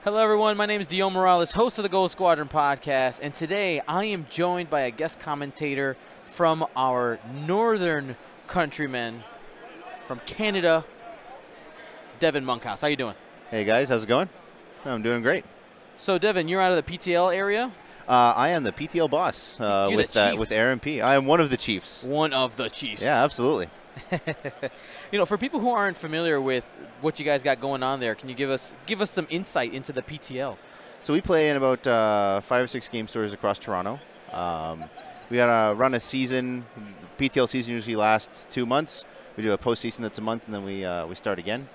Hello, everyone. My name is Thiel Morales, host of the Gold Squadron podcast, and today I am joined by a guest commentator from our northern countrymen from Canada, Devin Monkhouse. How you doing? Hey, guys. How's it going? I'm doing great. So, Devin, you're out of the PTL area? I am the PTL boss with RMP. I am one of the chiefs. One of the chiefs. Yeah, absolutely. You know, for people who aren't familiar with what you guys got going on there, can you give us some insight into the PTL? So we play in about 5 or 6 game stores across Toronto. We got to run a season. PTL season usually lasts 2 months. We do a postseason that's a month, and then we start again.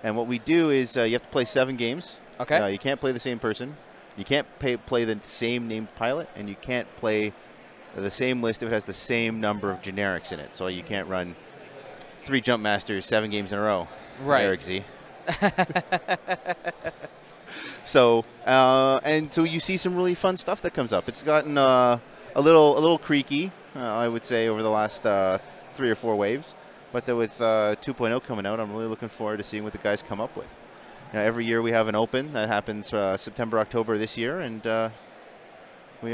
And what we do is you have to play 7 games. Okay. You can't play the same person. You can't play the same named pilot, and you can't play the same list if it has the same number of generics in it. So you can't run 3 Jump Masters 7 games in a row. Right. Eric Z. So you see some really fun stuff that comes up. It's gotten a little creaky, I would say, over the last 3 or 4 waves. But with 2.0 coming out, I'm really looking forward to seeing what the guys come up with. Every year we have an open that happens September, October this year, and we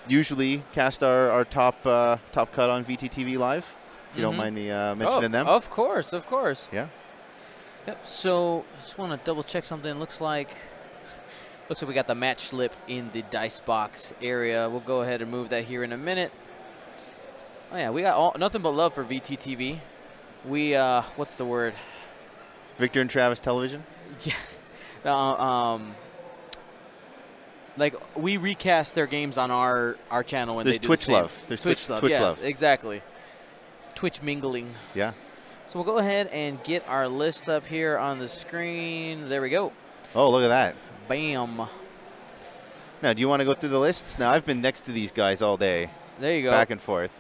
usually cast our top cut on VTTV Live. If you don't mind me mentioning them. Of course, of course. Yeah. Yep. So just want to double check something. Looks like we got the match slip in the dice box area. We'll go ahead and move that here in a minute. Oh yeah, we got nothing but love for VTTV. We what's the word? Victor and Travis Television. Yeah. Like we recast their games on our channel when There's they do Twitch the same. love. There's Twitch yeah, love. Exactly. Twitch mingling. Yeah. So we'll go ahead and get our list up here on the screen. There we go. Oh, look at that. Bam. Now, do you want to go through the lists? Now, I've been next to these guys all day. There you go. Back and forth.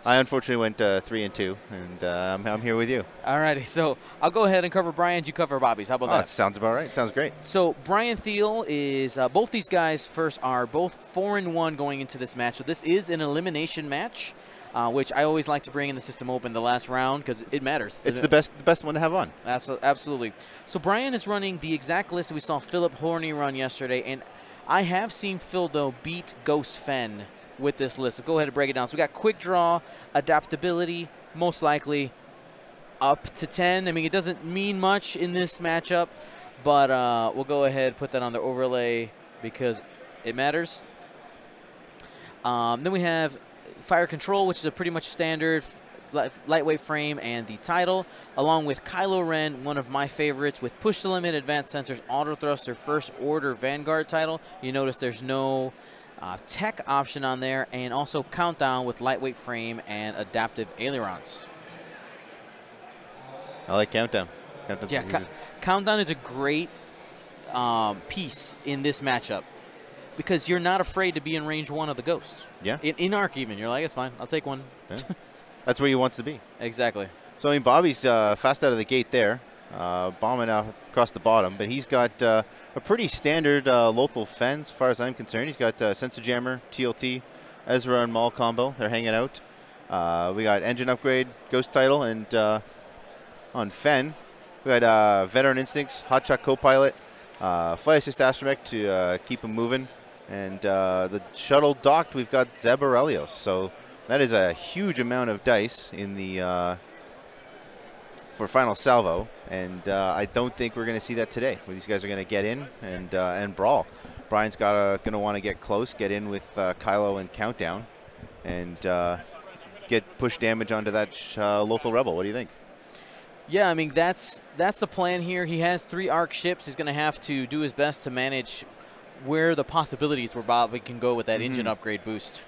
I unfortunately went 3 and 2, and I'm here with you. Alrighty, so I'll go ahead and cover Brian's. You cover Bobby's. How about that? Sounds about right. Sounds great. So Brian Thiel is both these guys first are both 4-1 going into this match. So this is an elimination match, which I always like to bring in the System Open the last round because it matters. It's the best one to have on. Absolutely. So Brian is running the exact list that we saw Philip Horney run yesterday, and I have seen Phil though beat Ghost Fen with this list. So go ahead and break it down. So we got quick draw, adaptability, most likely up to 10. I mean, it doesn't mean much in this matchup, but we'll go ahead and put that on the overlay because it matters. Then we have fire control, which is a pretty much standard lightweight frame and the title, along with Kylo Ren, one of my favorites, with push the limit, advanced sensors, auto thruster, first order Vanguard title. You notice there's no tech option on there, and also countdown with lightweight frame and adaptive ailerons. I like countdown. Yeah, countdown is a great piece in this matchup because you're not afraid to be in range 1 of the ghosts. Yeah. In arc even, you're like, it's fine, I'll take one. Yeah. That's where he wants to be. Exactly. So I mean, Bobby's fast out of the gate there, bombing out across the bottom, but he's got a pretty standard Lothal Fen as far as I'm concerned. He's got Sensor Jammer, TLT, Ezra and Maul combo. They're hanging out. We got engine upgrade, Ghost title, and on Fen, we got Veteran Instincts, Hotshot Copilot, Flight Assist Astromech to keep him moving, and the shuttle docked. We've got Zeb Aurelios. So that is a huge amount of dice in the for final salvo, and I don't think we're going to see that today, where these guys are going to get in and brawl. Brian's going to want to get close, get in with Kylo and Countdown, and get push damage onto that Lothal Rebel. What do you think? Yeah, I mean, that's the plan here. He has 3 arc ships. He's going to have to do his best to manage where the possibilities where Bobby can go with that engine upgrade boost.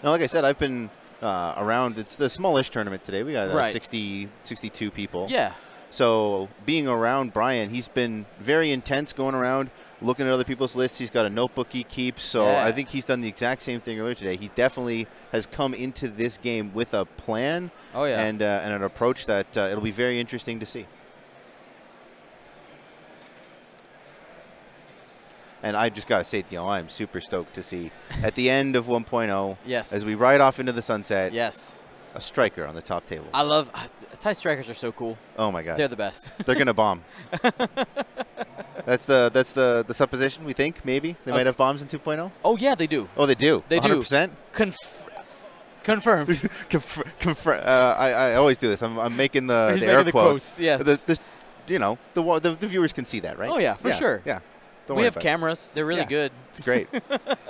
Now, like I said, I've been around. It's the smallish tournament today. We got 62 people. Yeah. So being around Brian, he's been very intense going around, looking at other people's lists. He's got a notebook he keeps. So yeah. I think he's done the exact same thing earlier today. He definitely has come into this game with a plan and an approach that it'll be very interesting to see. And I just got to say, Thiel, I'm super stoked to see at the end of 1.0, yes, as we ride off into the sunset, yes, a striker on the top table. I love TIE strikers are so cool. Oh my God, they're the best. They're gonna bomb. That's the supposition. We think maybe they might have bombs in 2.0. Oh yeah, they do. Oh, they do. They 100%? do. Confirmed. I always do this. I'm making the air quotes. Yes. The viewers can see that, right? Oh yeah, for sure. Yeah. We have cameras. They're really good. It's great.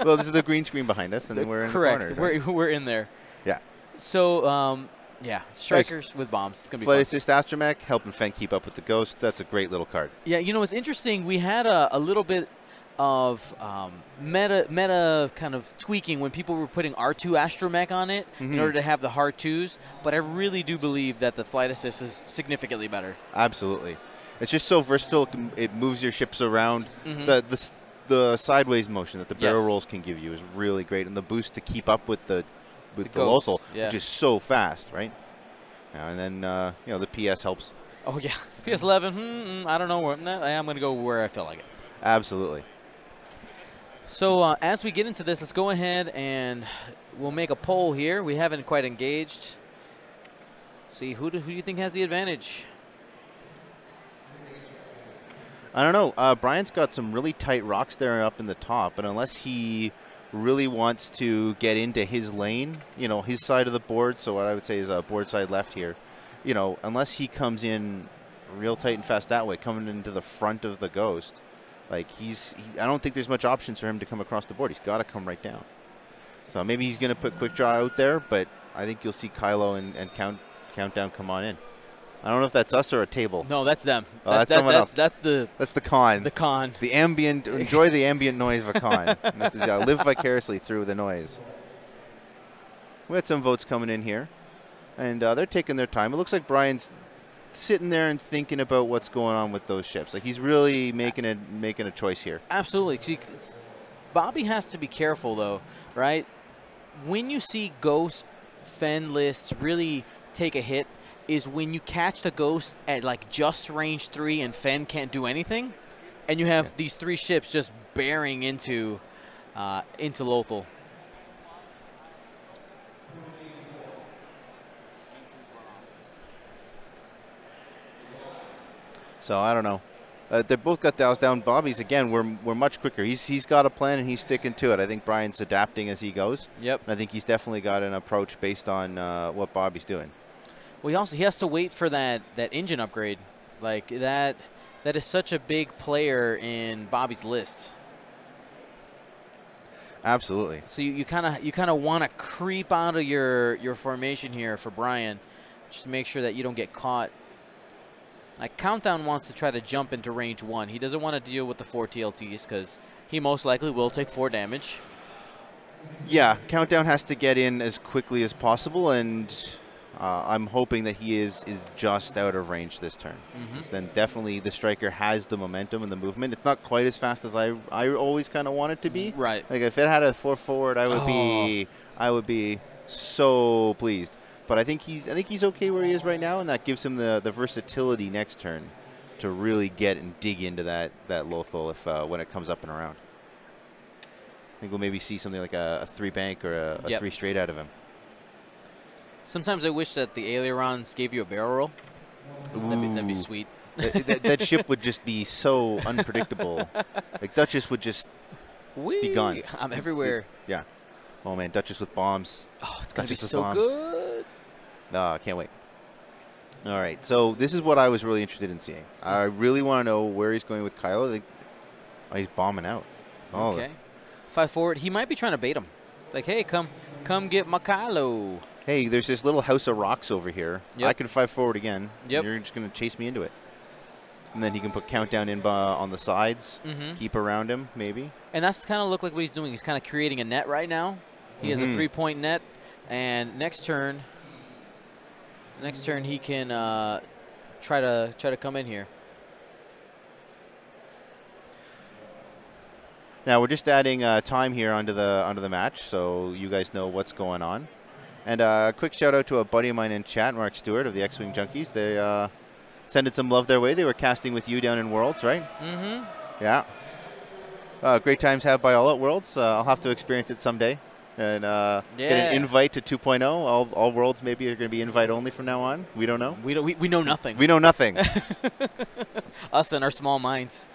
Well, this is the green screen behind us, and we're in correct. the corners. We're in there. Yeah. So yeah, strikers with bombs. It's gonna be Flight fun. Assist Astromech, helping Fenn keep up with the Ghost. That's a great little card. Yeah, it's interesting. We had a little bit of meta kind of tweaking when people were putting R2 Astromech on it in order to have the hard 2s, but I really do believe that the Flight Assist is significantly better. Absolutely. It's just so versatile. It moves your ships around. The sideways motion that the barrel rolls can give you is really great, and the boost to keep up with the Lothal, which is so fast, right? And then the PS helps. Oh yeah, PS11. I don't know where. I'm going to go where I feel like it. Absolutely. So as we get into this, let's go ahead and we'll make a poll here. We haven't quite engaged. See who do you think has the advantage? I don't know. Brian's got some really tight rocks there up in the top, and unless he really wants to get into his lane, his side of the board, so what I would say is board side left here, unless he comes in real tight and fast that way, coming into the front of the Ghost, like I don't think there's much options for him to come across the board. He's got to come right down. So maybe he's going to put Quick Draw out there, but I think you'll see Kylo and Countdown come on in. I don't know if that's us or a table. No, that's them. Oh, that's someone else. That's the con. The con. The ambient. Enjoy the ambient noise of a con. This is live vicariously through the noise. We had some votes coming in here, and they're taking their time. It looks like Brian's sitting there and thinking about what's going on with those ships. Like he's really making a choice here. Absolutely. See, Bobby has to be careful though, right? When you see Ghost Fenn lists really take a hit, is when you catch the Ghost at like just range 3 and Fenn can't do anything, and you have these 3 ships just bearing into Lothal. So I don't know. They both got doused down. Bobby's again. We're much quicker. He's got a plan and he's sticking to it. I think Brian's adapting as he goes. Yep. And I think he's definitely got an approach based on what Bobby's doing. Well, he has to wait for that engine upgrade. Like that is such a big player in Bobby's list. Absolutely. So you kind of want to creep out of your formation here for Brian, just to make sure that you don't get caught. Like Countdown wants to try to jump into range 1. He doesn't want to deal with the 4 TLTs because he most likely will take 4 damage. Yeah, Countdown has to get in as quickly as possible, and I'm hoping that he is just out of range this turn. So then definitely the striker has the momentum and the movement. It's not quite as fast as I always kind of want it to be. Right. Like if it had a 4 forward, I would be so pleased. But I think he's okay where he is right now, and that gives him the versatility next turn to really get and dig into that Lothal if when it comes up and around. I think we'll maybe see something like a 3 bank or a 3 straight out of him. Sometimes I wish that the ailerons gave you a barrel roll. That'd be sweet. that ship would just be so unpredictable. Like Duchess would just be gone. I'm everywhere. Yeah. Oh man, Duchess with bombs. Oh, it's gonna be so good. I can't wait. All right, so this is what I was really interested in seeing. I really want to know where he's going with Kylo. Oh, he's bombing out. Oh. Okay. 5 forward. He might be trying to bait him. Like, hey, come get my Kylo. Hey, there's this little house of rocks over here. Yep. I can 5 forward again. Yep. You're just going to chase me into it. And then he can put Countdown in on the sides, keep around him, maybe. And that's kind of look like what he's doing. He's kind of creating a net right now. He has a 3-point net, and next turn he can try to come in here. Now we're just adding time here onto the match, so you guys know what's going on. And a quick shout out to a buddy of mine in chat, Mark Stewart of the X-Wing Junkies. They sending some love their way. They were casting with you down in Worlds, right? Yeah. Great times had by all at Worlds. I'll have to experience it someday. And get an invite to 2.0. All Worlds maybe are going to be invite only from now on. We don't know. We know nothing. We know nothing. Us and our small minds.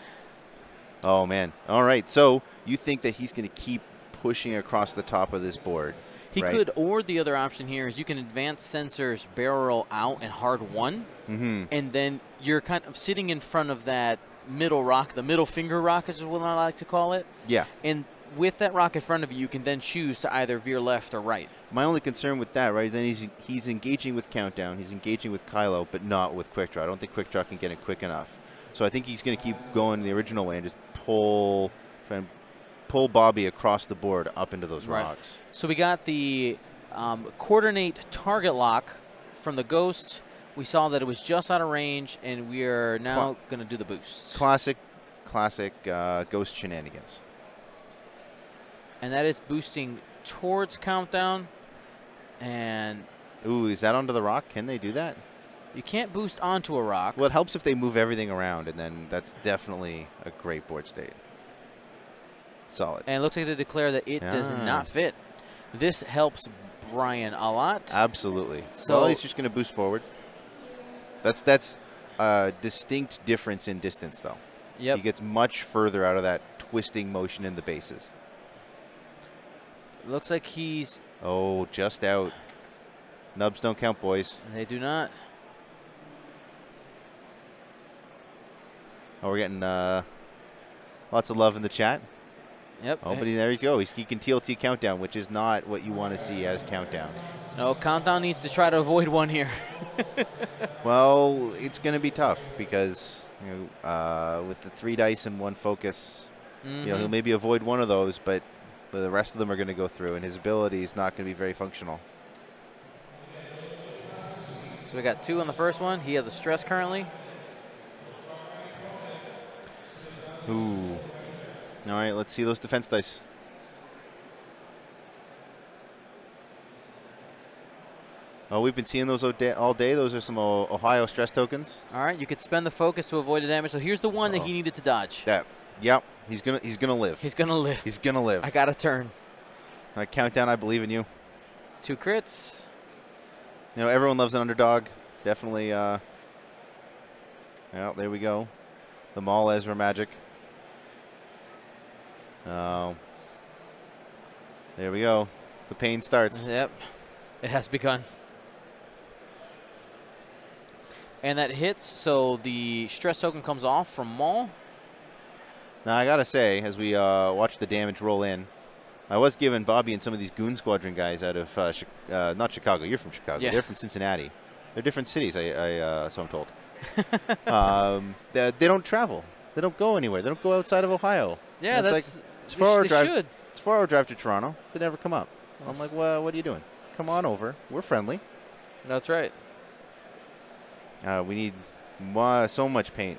Oh, man. All right. So you think that he's going to keep pushing across the top of this board? He right? could, or the other option here is you can advance sensors, barrel roll out, and hard one, and then you're kind of sitting in front of that middle rock, the middle finger rock is what I like to call it. Yeah. And with that rock in front of you, you can then choose to either veer left or right. My only concern with that, right, then he's engaging with Countdown, he's engaging with Kylo, but not with Quick Draw. I don't think Quick Draw can get it quick enough. So I think he's going to keep going the original way and just try and pull Bobby across the board up into those rocks. So we got the coordinate target lock from the Ghost. We saw that it was just out of range, and we are now going to do the boosts. Classic Ghost shenanigans. And that is boosting towards Countdown. And ooh, is that onto the rock? Can they do that? You can't boost onto a rock. Well, it helps if they move everything around, and then that's definitely a great board state. Solid. And it looks like they declare that it does not fit. This helps Brian a lot. Absolutely. So well, he's just going to boost forward. That's a distinct difference in distance, though. Yep. He gets much further out of that twisting motion in the bases. Looks like he's... Oh, just out. Nubs don't count, boys. They do not. Oh, we're getting lots of love in the chat. Yep. Oh, but there you go. He can TLT Countdown, which is not what you want to see as Countdown. No, Countdown needs to try to avoid one here. Well, it's going to be tough because with the 3 dice and 1 focus, he'll maybe avoid one of those, but the rest of them are going to go through, and his ability is not going to be very functional. So we got 2 on the first one. He has a stress currently. Ooh. All right, let's see those defense dice. Oh, we've been seeing those all day. Those are some Ohio stress tokens. All right, you could spend the focus to avoid the damage. So here's the one that he needed to dodge. Yep. He's gonna live. He's gonna live. He's gonna live. I got a turn. All right, Countdown. I believe in you. 2 crits. Everyone loves an underdog. Definitely. Yeah, there we go. The Maul Ezra magic. Oh. There we go. The pain starts. Yep. It has begun. And that hits, so the stress token comes off from Maul. Now, I got to say, as we watch the damage roll in, I was giving Bobby and some of these Goon Squadron guys out of, not Chicago. You're from Chicago. Yeah. They're from Cincinnati. They're different cities, so I'm told. They don't travel. They don't go anywhere. They don't go outside of Ohio. Yeah, that's like, it's 4-hour drive. should. It's 4-hour drive to Toronto. They never come up. I'm like, well, what are you doing? Come on over. We're friendly. That's right. We need so much paint.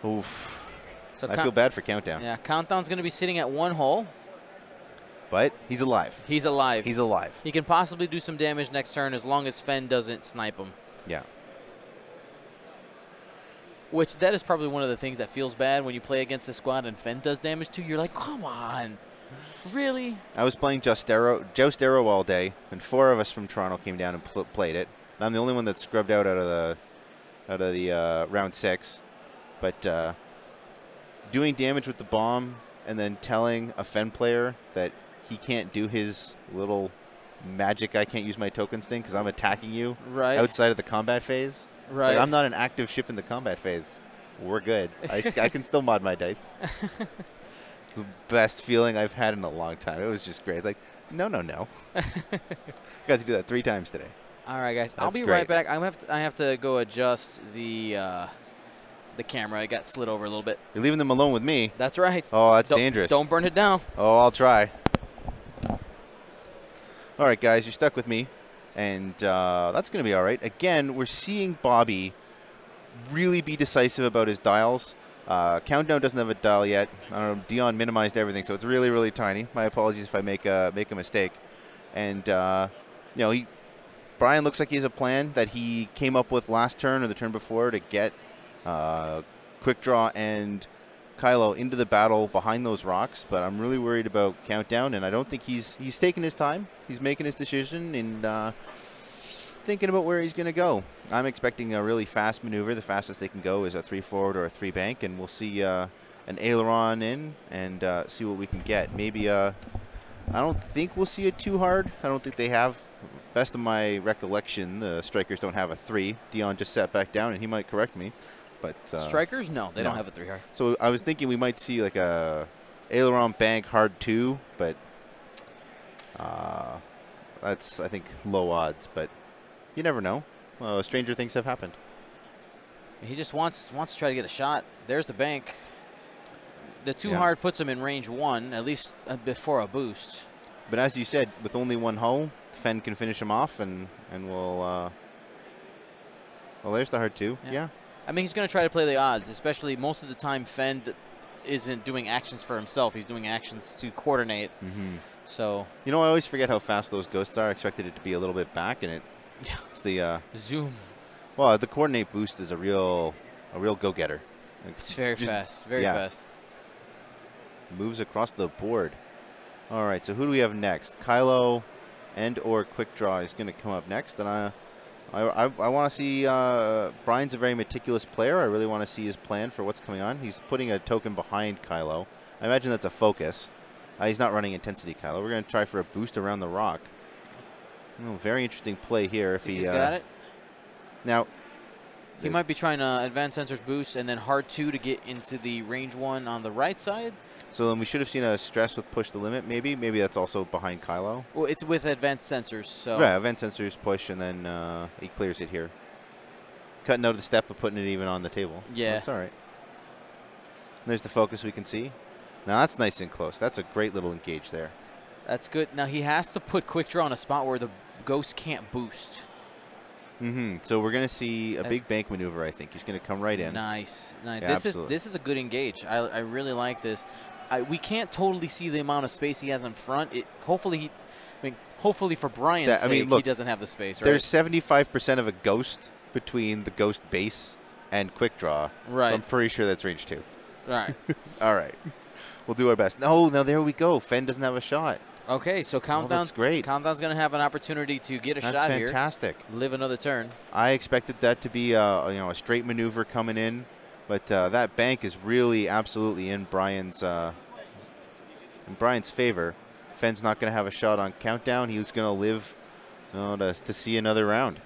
Oof. So I feel bad for Countdown. Yeah, Countdown's going to be sitting at 1 hull. But he's alive. He's alive. He's alive. He can possibly do some damage next turn as long as Fenn doesn't snipe him. Yeah. Which, that is probably one of the things that feels bad when you play against the squad and Fenn does damage too. You're like, come on. Really? I was playing Joust Arrow all day, and 4 of us from Toronto came down and played it. And I'm the only one that scrubbed out of the round 6. But doing damage with the bomb and then telling a Fenn player that he can't do his little magic I can't use my tokens thing because I'm attacking you outside of the combat phase. Right. Like, I'm not an active ship in the combat phase. We're good. I can still mod my dice. The best feeling I've had in a long time. It was just great. It's like, no. Got to do that 3 times today. All right, guys. I'll be great. right back. I have to go adjust the camera. It got slid over a little bit. You're leaving them alone with me. That's right. Oh, that's dangerous. Don't burn it down. Oh, I'll try. All right, guys, you're stuck with me, and that's going to be all right. Again, we're seeing Bobby really be decisive about his dials. Countdown doesn't have a dial yet. I don't know. Dion minimized everything, so it's really, really tiny. My apologies if I make a mistake. And Brian looks like he has a plan that he came up with last turn or the turn before to get Quick Draw and Kylo into the battle behind those rocks. But I'm really worried about Countdown, and I don't think he's taking his time. He's making his decision, and thinking about where he's going to go. I'm expecting a really fast maneuver. The fastest they can go is a 3 forward or a 3 bank, and we'll see an aileron in and see what we can get. Maybe I don't think we'll see it too hard. I don't think they have. Best of my recollection, the strikers don't have a 3. Dion just sat back down, and he might correct me. But strikers, no, they don't have a 3 hard. So I was thinking we might see like a aileron bank hard 2, but that's, I think, low odds. But you never know. Stranger things have happened. He just wants to try to get a shot. There's the bank. The 2 hard puts him in range 1, at least before a boost. But as you said, with only 1 hull, Fenn can finish him off, and we'll. Well, there's the hard 2. Yeah. I mean, he's going to try to play the odds, especially most of the time Fenn isn't doing actions for himself. He's doing actions to coordinate. So. You know, I always forget how fast those ghosts are. I expected it to be a little bit back, and it's the zoom. Well, the coordinate boost is a real go-getter. It's very fast, very fast. Moves across the board. All right, so who do we have next? Kylo and or Quick Draw is going to come up next, and I want to see. Brian's a very meticulous player. I really want to see his plan for what's coming on. He's putting a token behind Kylo. I imagine that's a focus. He's not running intensity, Kylo. We're going to try for a boost around the rock. Very interesting play here. If he's got it. Now, he might be trying to advance sensors boost and then hard 2 to get into the range 1 on the right side. So then we should have seen a stress with push the limit, maybe. Maybe that's also behind Kylo. Well, it's with advanced sensors, so. Yeah, advanced sensors push, and then he clears it here. Cutting out the step of putting it even on the table. Yeah. That's all right. There's the focus we can see. Now that's nice and close. That's a great little engage there. That's good. Now he has to put Quick Draw in a spot where the ghost can't boost. So we're going to see a big bank maneuver, I think. He's going to come right in. Nice. Yeah, this is a good engage. I really like this. We can't totally see the amount of space he has in front. Hopefully for Brian's sake, look, he doesn't have the space, right? There's 75% of a ghost between the ghost base and Quick Draw. Right. So I'm pretty sure that's range 2. Right. All right. We'll do our best. No, now there we go. Fenn doesn't have a shot. Okay, so Countdown's great. Countdown's going to have an opportunity to get a shot here. That's fantastic. Live another turn. I expected that to be a straight maneuver coming in, but that bank is really absolutely in Brian's favor. Fenn's not going to have a shot on Countdown. He's going to live to see another round.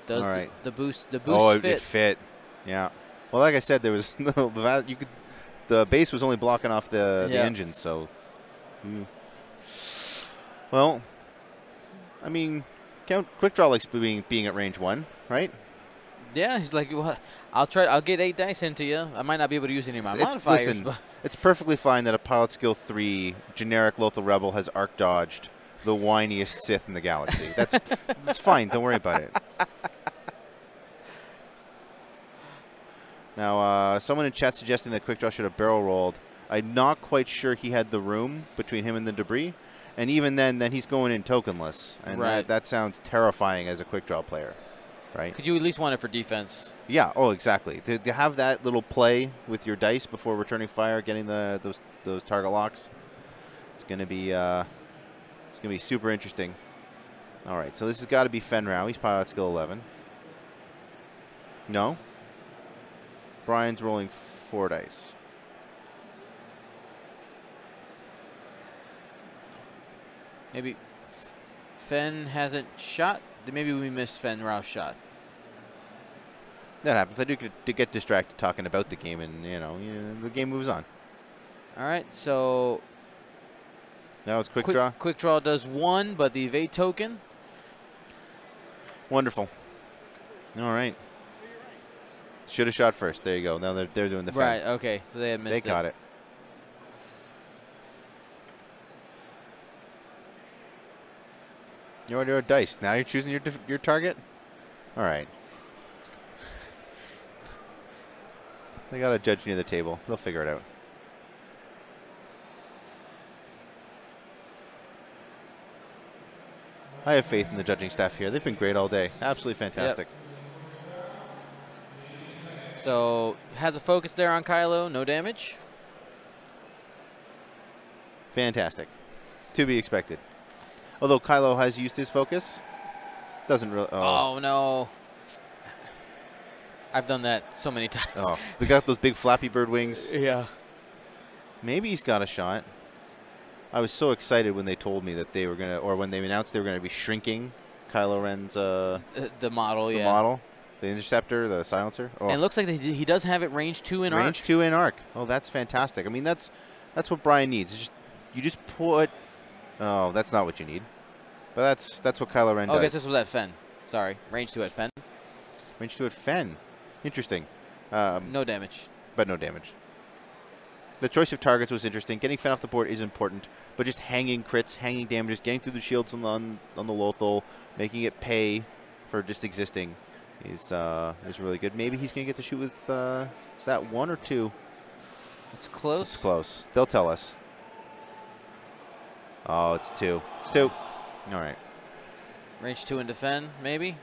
Does all right. the boost fit? Oh, it fit. Yeah. Well, like I said, there was the base was only blocking off the engine, so. Well, I mean, Quick Draw likes being at range 1, right? Yeah, he's like, well, I'll get 8 dice into you. I might not be able to use any of my modifiers. Listen, but it's perfectly fine that a Pilot Skill 3 generic Lothal Rebel has arc dodged the whiniest Sith in the galaxy. That's fine. Don't worry about it. Now, someone in chat suggesting that Quick Draw should have barrel rolled. I'm not quite sure he had the room between him and the debris. And even then he's going in tokenless. And that sounds terrifying as a Quick Draw player, right? Could you at least want it for defense? Yeah, exactly. To have that little play with your dice before returning fire, getting those target locks, it's going to be super interesting. All right, so this has got to be Fenn Rao. He's Pilot Skill 11. No? Brian's rolling 4 dice. Maybe Fenn hasn't shot. Maybe we missed Fenn Rao's shot. That happens. I do get distracted talking about the game, and the game moves on. All right, so that was Quick Draw. Quick Draw does 1, but the evade token. Wonderful. All right. Should have shot first. There you go. Now they're doing the Fenn. Right. Okay. So they had missed it. They caught it. You want to do a dice. Now you're choosing your target? All right. They got a judge near the table. They'll figure it out. I have faith in the judging staff here. They've been great all day. Absolutely fantastic. Yep. So has a focus there on Kylo. No damage. Fantastic. To be expected. Although Kylo has used his focus. Doesn't really. Oh, no. I've done that so many times. Oh, they got those big Flappy Bird wings. Yeah. Maybe he's got a shot. I was so excited when they told me that they were going to, or when they announced they were going to be shrinking Kylo Ren's the model, the model, the interceptor, the silencer. Oh. And it looks like he does have it range 2 in arc. Range 2 in arc. Oh, that's fantastic. I mean, that's what Brian needs. It's just, you just put. Oh, that's not what you need. But that's what Kylo Ren does. I guess this was at Fen. Sorry, range 2 at Fen. Range 2 at Fen. Interesting. No damage. But no damage. The choice of targets was interesting. Getting Fen off the board is important, but just hanging crits, hanging damages, getting through the shields on the Lothal, making it pay for just existing is really good. Maybe he's going to get to shoot with, is that 1 or 2? It's close. It's close. They'll tell us. Oh, it's 2. It's 2. All right. Range 2 into Fen, maybe?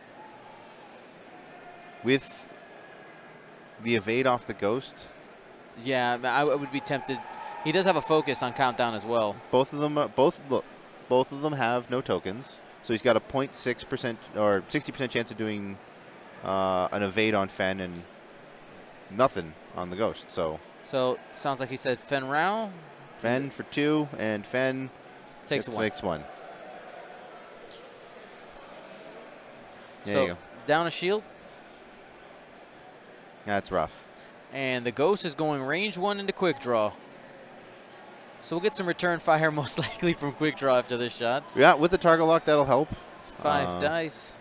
With the evade off the Ghost. Yeah, I would be tempted. He does have a focus on countdown as well. Both of them, both of them have no tokens, so he's got a 0.6% or 60% chance of doing an evade on Fen and nothing on the Ghost. So sounds like he said Fen Rao. Fen for 2 and Fen takes 1. Takes 1. There you go. Down a shield. That's rough. And the Ghost is going range 1 into quick draw. So we'll get some return fire most likely from quick draw after this shot. Yeah, with the target lock, that'll help. 5 dice.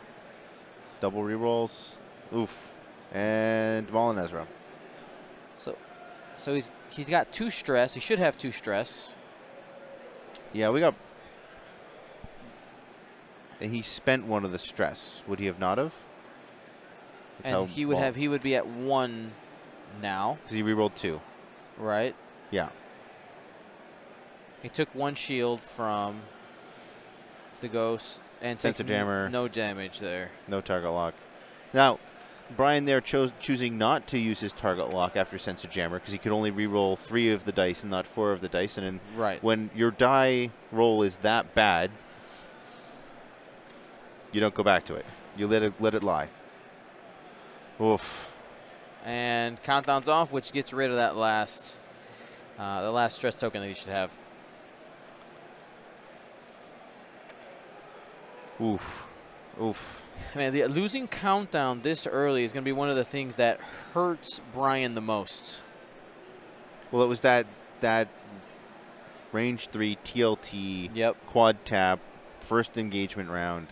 Double rerolls. Oof. And Maul and Ezra. So he's got 2 stress. He should have 2 stress. Yeah, we got. And he spent 1 of the stress. Would he have not have? And he would be at 1 now. Because he rerolled 2. Right. Yeah. He took 1 shield from the Ghost and Sensor jammer. No damage there. No target lock. Now, Brian there choosing not to use his target lock after Sensor Jammer because he could only reroll 3 of the dice and not 4 of the dice. And when your die roll is that bad, you don't go back to it. You let it lie. Oof. And countdown's off, which gets rid of that last stress token that you should have. Oof. Oof. Man, losing countdown this early is going to be one of the things that hurts Brian the most. Well, it was that range 3 TLT quad tap first engagement round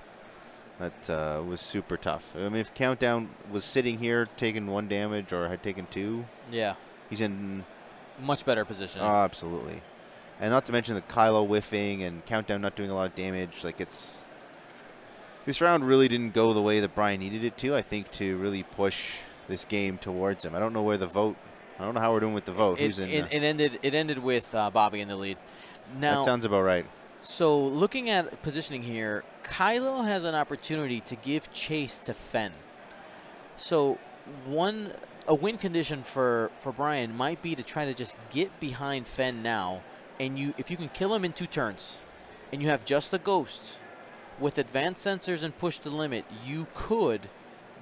that was super tough. I mean, if countdown was sitting here taking 1 damage or had taken 2, he's in much better position. Oh, absolutely. And not to mention the Kylo whiffing and countdown not doing a lot of damage. Like this round really didn't go the way that Brian needed it to, I think, to really push this game towards him. I don't know where the vote. I don't know how we're doing with the vote. It ended with Bobby in the lead. Now, that sounds about right. So looking at positioning here, Kylo has an opportunity to give chase to Fen. So a win condition for Brian might be to try to just get behind Fen now, and if you can kill him in 2 turns, and you have just the Ghost. With advanced sensors and push to limit, you could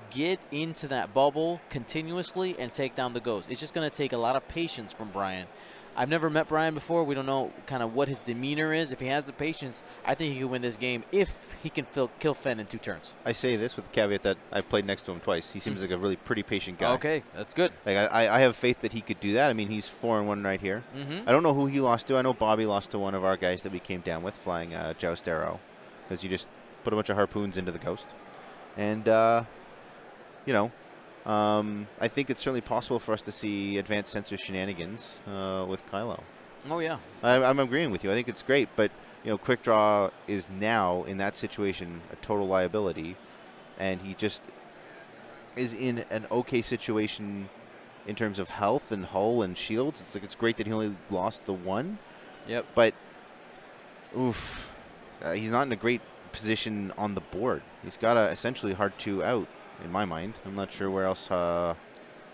get into that bubble continuously and take down the Ghost. It's just going to take a lot of patience from Brian. I've never met Brian before. We don't know kind of what his demeanor is. If he has the patience, I think he can win this game if he can kill Fen in 2 turns. I say this with the caveat that I've played next to him twice. He seems like a really pretty patient guy. Okay, that's good. Like I have faith that he could do that. I mean, he's 4-1 right here. I don't know who he lost to. I know Bobby lost to one of our guys that we came down with flying Joust Arrow. Because you just put a bunch of harpoons into the Ghost. And, you know, I think it's certainly possible for us to see advanced sensor shenanigans with Kylo. Oh, yeah. I'm agreeing with you. I think it's great. But, you know, Quick Draw is now, in that situation, a total liability. And he just is in an okay situation in terms of health and hull and shields. It's like it's great that he only lost the 1. Yep. But, oof. He's not in a great position on the board. He's got a essentially hard 2 out, in my mind. I'm not sure where else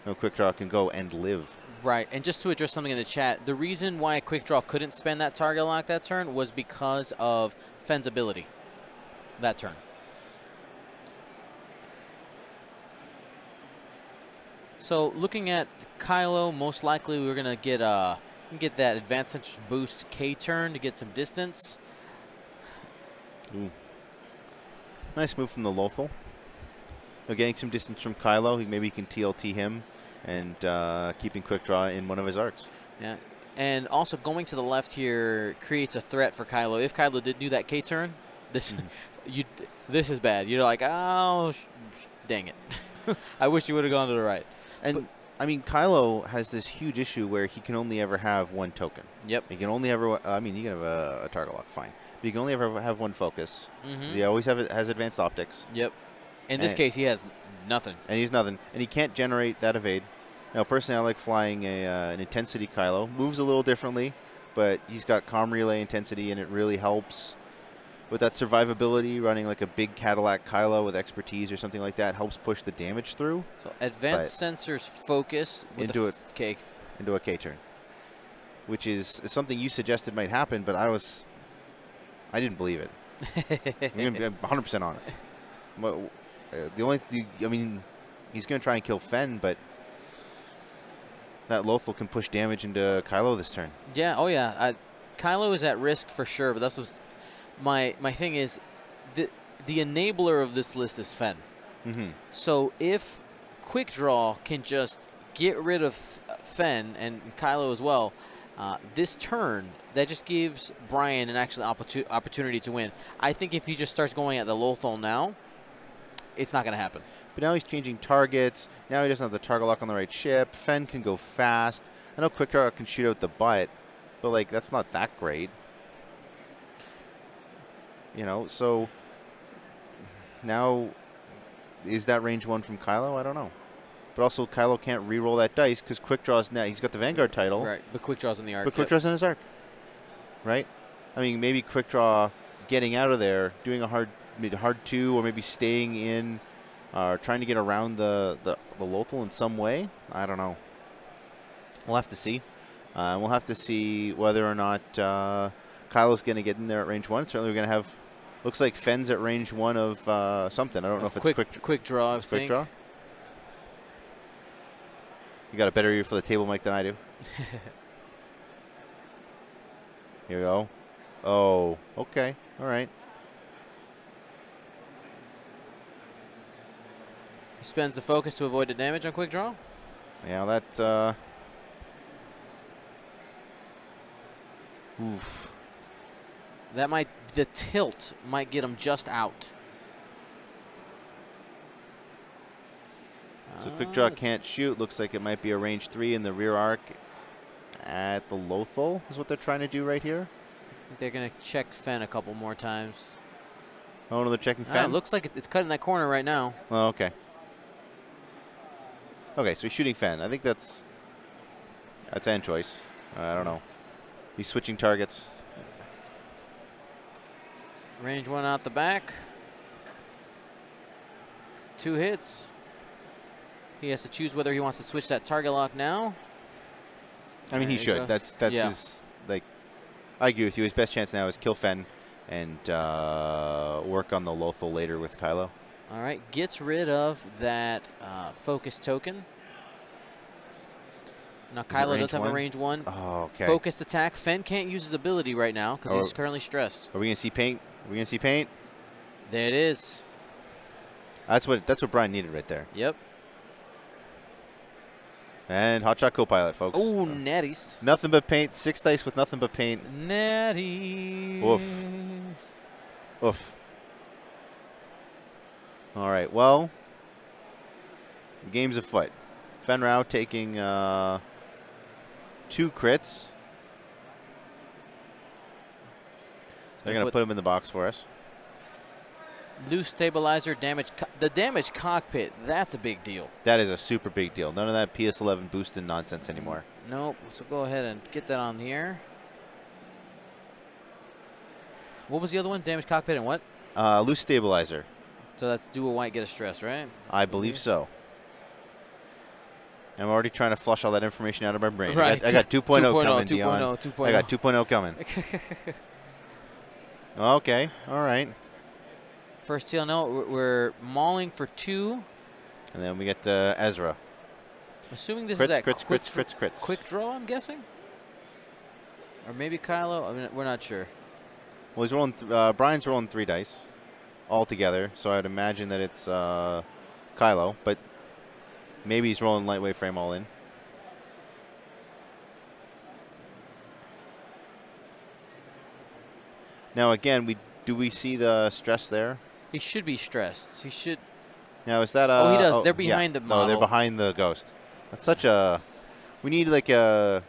Quick Draw can go and live. Right, and just to address something in the chat, the reason why Quick Draw couldn't spend that target lock that turn was because of Fenn's ability that turn. So looking at Kylo, most likely we're going to get that Advanced Sensors boost K turn to get some distance. Ooh. Nice move from the Lothal. Getting some distance from Kylo. Maybe he can TLT him and keeping Quick Draw in one of his arcs. Yeah, and also going to the left here creates a threat for Kylo. If Kylo did do that K turn, this this is bad. You're like, oh, dang it. I wish you would have gone to the right. And I mean, Kylo has this huge issue where he can only ever have one token. Yep. He can only ever. I mean, you can have a target lock, fine, but you can only ever have one focus. He always has advanced optics. Yep. In this case, he has nothing. And he's nothing, and he can't generate that evade. Now, personally, I like flying an intensity Kylo. Moves a little differently, but he's got comm relay intensity, and it really helps with that survivability. Running like a big Cadillac Kylo with expertise or something like that helps push the damage through. So advanced sensors focus with into a K turn, which is something you suggested might happen, but I didn't believe it. I'm 100% on it. I mean, he's going to try and kill Fenn, but that Lothal can push damage into Kylo this turn. Yeah, oh yeah. Kylo is at risk for sure, but that's what's my thing is the enabler of this list is Fenn. So if Quick Draw can just get rid of Fenn and Kylo as well, this turn, that just gives Brian an actual opportunity to win. I think if he just starts going at the Lothal now, it's not going to happen. But now he's changing targets. Now he doesn't have the target lock on the right ship. Fenn can go fast. I know Quick Draw can shoot out the butt, but like that's not that great. You know, so now is that range 1 from Kylo? I don't know. But also Kylo can't re-roll that dice because Quick Draw's now he's got the Vanguard title. Right, but Quick Draw's in the arc. But Quick Draw's in his arc. Right? I mean, maybe Quick Draw getting out of there, doing a hard 2, or maybe staying in, or trying to get around the Lothal in some way. I don't know. We'll have to see. We'll have to see whether or not Kylo's going to get in there at range 1. Certainly we're going to have, looks like Fenn's at range 1 of something. I don't know if it's Quick Draw, I think. Quick Draw? You got a better ear for the table mic than I do. Here we go. Oh, okay. All right. He spends the focus to avoid the damage on Quick Draw. Yeah, that's oof. That might, the tilt might get him just out. So Quick Draw can't shoot. Looks like it might be a range 3 in the rear arc at the Lothal is what they're trying to do right here. I think they're going to check Fenn a couple more times. Oh, no, they're checking Fenn? It looks like it's cutting that corner right now. Oh, okay. Okay, so he's shooting Fenn. I think that's end choice. I don't know. He's switching targets. Range 1 out the back. 2 hits. He has to choose whether he wants to switch that target lock now. I mean, he should. That's his, like, I agree with you. His best chance now is kill Fenn and work on the Lothal later with Kylo. All right, gets rid of that focus token. Now Kylo does have a range 1. Oh, okay. Focused attack. Fenn can't use his ability right now because he's currently stressed. Are we going to see paint? Are we going to see paint? There it is. That's what Brian needed right there. Yep. And hotshot co-pilot, folks. Oh, natties. Nothing but paint. 6 dice with nothing but paint. Natties. Oof. Oof. All right. Well, the game's afoot. Fenn Rau taking 2 crits. They're going to put him in the box for us. Loose stabilizer, the damage cockpit, that's a big deal. That is a super big deal. None of that PS11 boosting nonsense anymore. Nope. So go ahead and get that on here. What was the other one? Damage cockpit and what? Loose stabilizer. So that's do a white, get a stress, right? I believe so. I'm already trying to flush all that information out of my brain. Right. I got 2.0 coming, 2.0, Dion. 2.0. I got 2.0 coming. Okay. All right. First Thiel, no, we're mauling for 2. And then we get Ezra. Assuming this Crits, is that crits. quick draw, I'm guessing? Or maybe Kylo? I mean, we're not sure. Well, he's rolling. Brian's rolling 3 dice all together, so I'd imagine that it's Kylo, but maybe he's rolling lightweight frame all in. Now, again, do we see the stress there? He should be stressed. He should. Now, is that oh, he does. They're behind the model. No, they're behind the ghost. That's such a. We need like a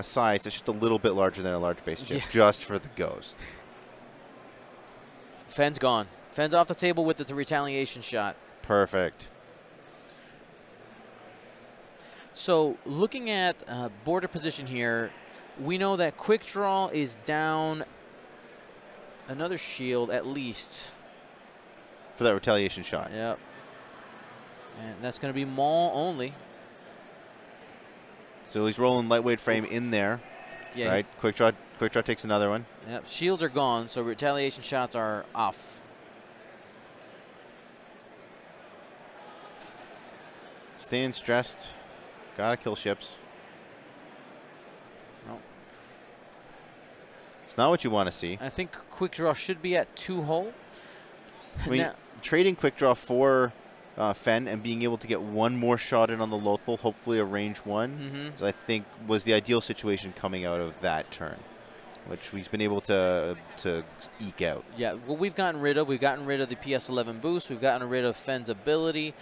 size that's just a little bit larger than a large base chip, just for the ghost. Fenn's gone. Fenn's off the table with the retaliation shot. Perfect. So, looking at border position here, we know that quick draw is down another shield at least. For that retaliation shot. Yep. And that's going to be maul only. So he's rolling lightweight frame in there. Yeah, right. Quick draw takes another one. Yep. Shields are gone, so retaliation shots are off. Staying stressed. Gotta kill ships. No. It's not what you want to see. I think quick draw should be at 2 hull. I mean, trading quick draw for Fenn and being able to get one more shot in on the Lothal, hopefully a range 1, I think was the ideal situation coming out of that turn, which he's been able to eke out. Yeah, what we've gotten rid of the PS11 boost. We've gotten rid of Fenn's ability.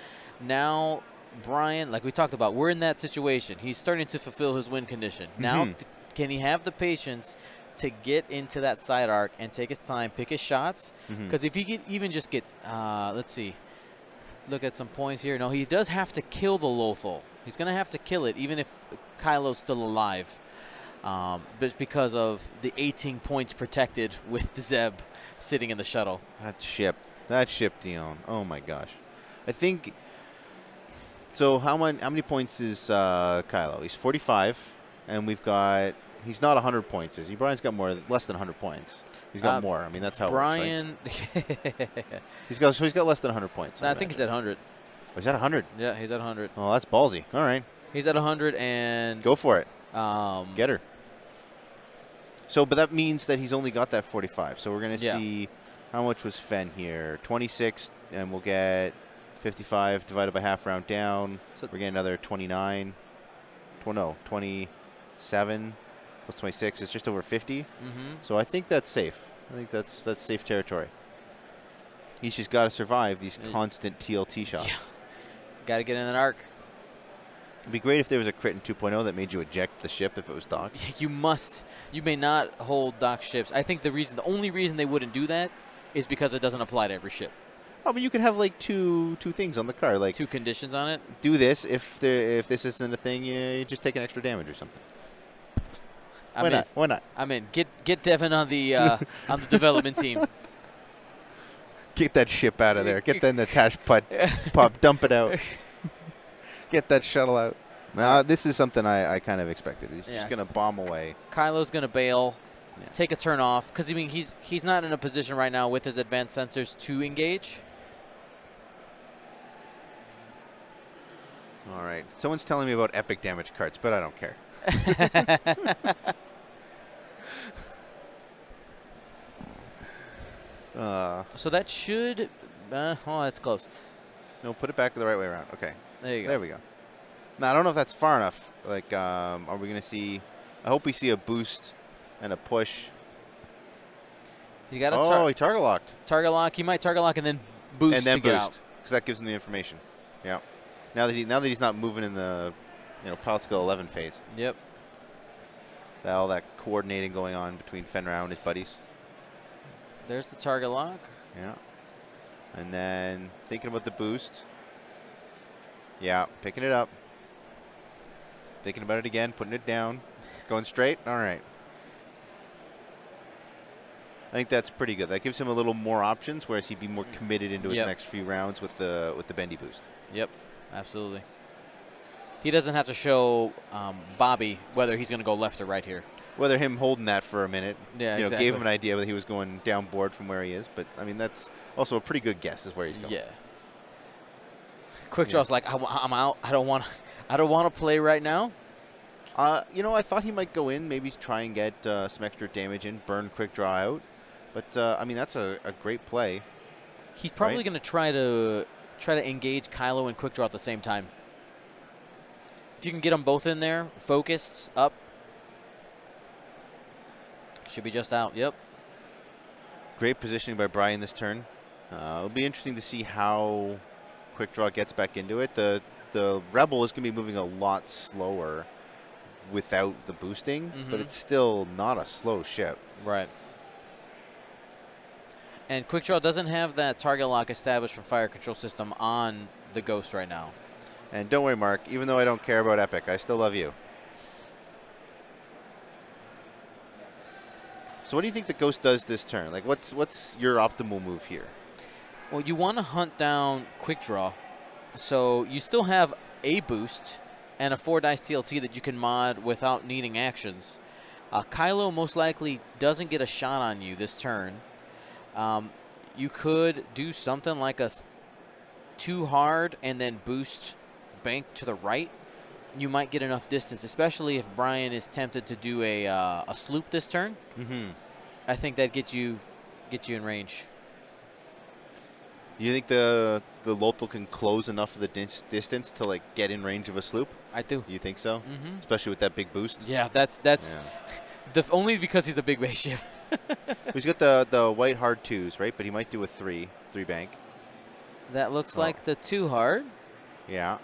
Now, Brian, like we talked about, we're in that situation. He's starting to fulfill his win condition. Now, can he have the patience to get into that side arc and take his time, pick his shots? Because if he even just gets, let's see, look at some points here. No, he does have to kill the Lothal. He's going to have to kill it, even if Kylo's still alive. But it's because of the 18 points protected with the Zeb sitting in the shuttle. That ship, Dion. Oh my gosh. I think. So how many points is Kylo? He's 45, and we've got. He's not 100 points, is he? Brian's got less than 100 points. He's got more. I mean, that's how Brian. It works, right? he's got less than 100 points. No, I think he's at 100. Oh, he's at 100. Yeah, he's at 100. Oh, that's ballsy. All right. He's at 100 and. Go for it. Get her. So, but that means that he's only got that 45. So we're gonna see how much was Fenn here. 26, and we'll get 55 divided by half, round down. So we're getting another 29. 27 plus 26 is just over 50. So I think that's safe. I think that's safe territory. He's just got to survive these constant TLT shots. Yeah. Got to get in an arc. It'd be great if there was a crit in 2.0 that made you eject the ship if it was docked. You must. You may not hold docked ships. I think the only reason they wouldn't do that is because it doesn't apply to every ship. Oh, but you could have like two things on the card, like 2 conditions on it. Do this if this isn't a thing, you just take an extra damage or something. Why not? I'm in. Get Devin on the on the development team. Get that ship out of there. Get that in the Tash pop. Dump it out. Get that shuttle out. Now, this is something I kind of expected. He's just going to bomb away. Kylo's going to bail, take a turn off, because I mean he's not in a position right now with his advanced sensors to engage. All right. Someone's telling me about epic damage cards, but I don't care. So that should. Oh, that's close. No, put it back the right way around. Okay. There you go. There we go. Now, I don't know if that's far enough. Like, are we going to see... I hope we see a boost and a push. You got he target locked. Target lock. He might target lock and then boost and then to get boost, because that gives him the information. Yeah. Now that he's not moving in the pilot skill 11 phase. Yep. All that coordinating going on between Fenrir and his buddies. There's the target lock. Yeah. And then thinking about the boost. Yeah, picking it up. Thinking about it again, putting it down. Going straight? All right. I think that's pretty good. That gives him a little more options, whereas he'd be more committed into his next few rounds with the bendy boost. Yep, absolutely. He doesn't have to show Bobby whether he's going to go left or right here. Whether him holding that for a minute, Exactly. gave him an idea whether he was going down board from where he is. But I mean, that's also a pretty good guess is where he's going. Yeah. Quick Draw's like, I'm out. I don't want to play right now. I thought he might go in, maybe try and get some extra damage in, burn Quick Draw out. But I mean, that's a great play. He's probably going to try to engage Kylo and Quick Draw at the same time. If you can get them both in there, focused up, should be just out. Yep. Great positioning by Brian this turn. It'll be interesting to see how Quick Draw gets back into it. The Rebel is going to be moving a lot slower without the boosting, but it's still not a slow ship. Right. And Quick Draw doesn't have that target lock established from Fire Control System on the Ghost right now. And don't worry, Mark, even though I don't care about Epic, I still love you. So what do you think the Ghost does this turn? Like, what's your optimal move here? Well, you want to hunt down Quick Draw. So you still have a boost and a 4-dice TLT that you can mod without needing actions. Kylo most likely doesn't get a shot on you this turn. You could do something like a 2 hard and then boost bank to the right. You might get enough distance, especially if Brian is tempted to do a sloop this turn. I think that gets you in range. You think the Lothal can close enough of the distance to like get in range of a sloop? I do. You think so? Especially with that big boost. Yeah, that's only because he's a big base ship. He's got the white hard 2s, right? But he might do a 3 bank. That looks like the 2 hard. Yeah.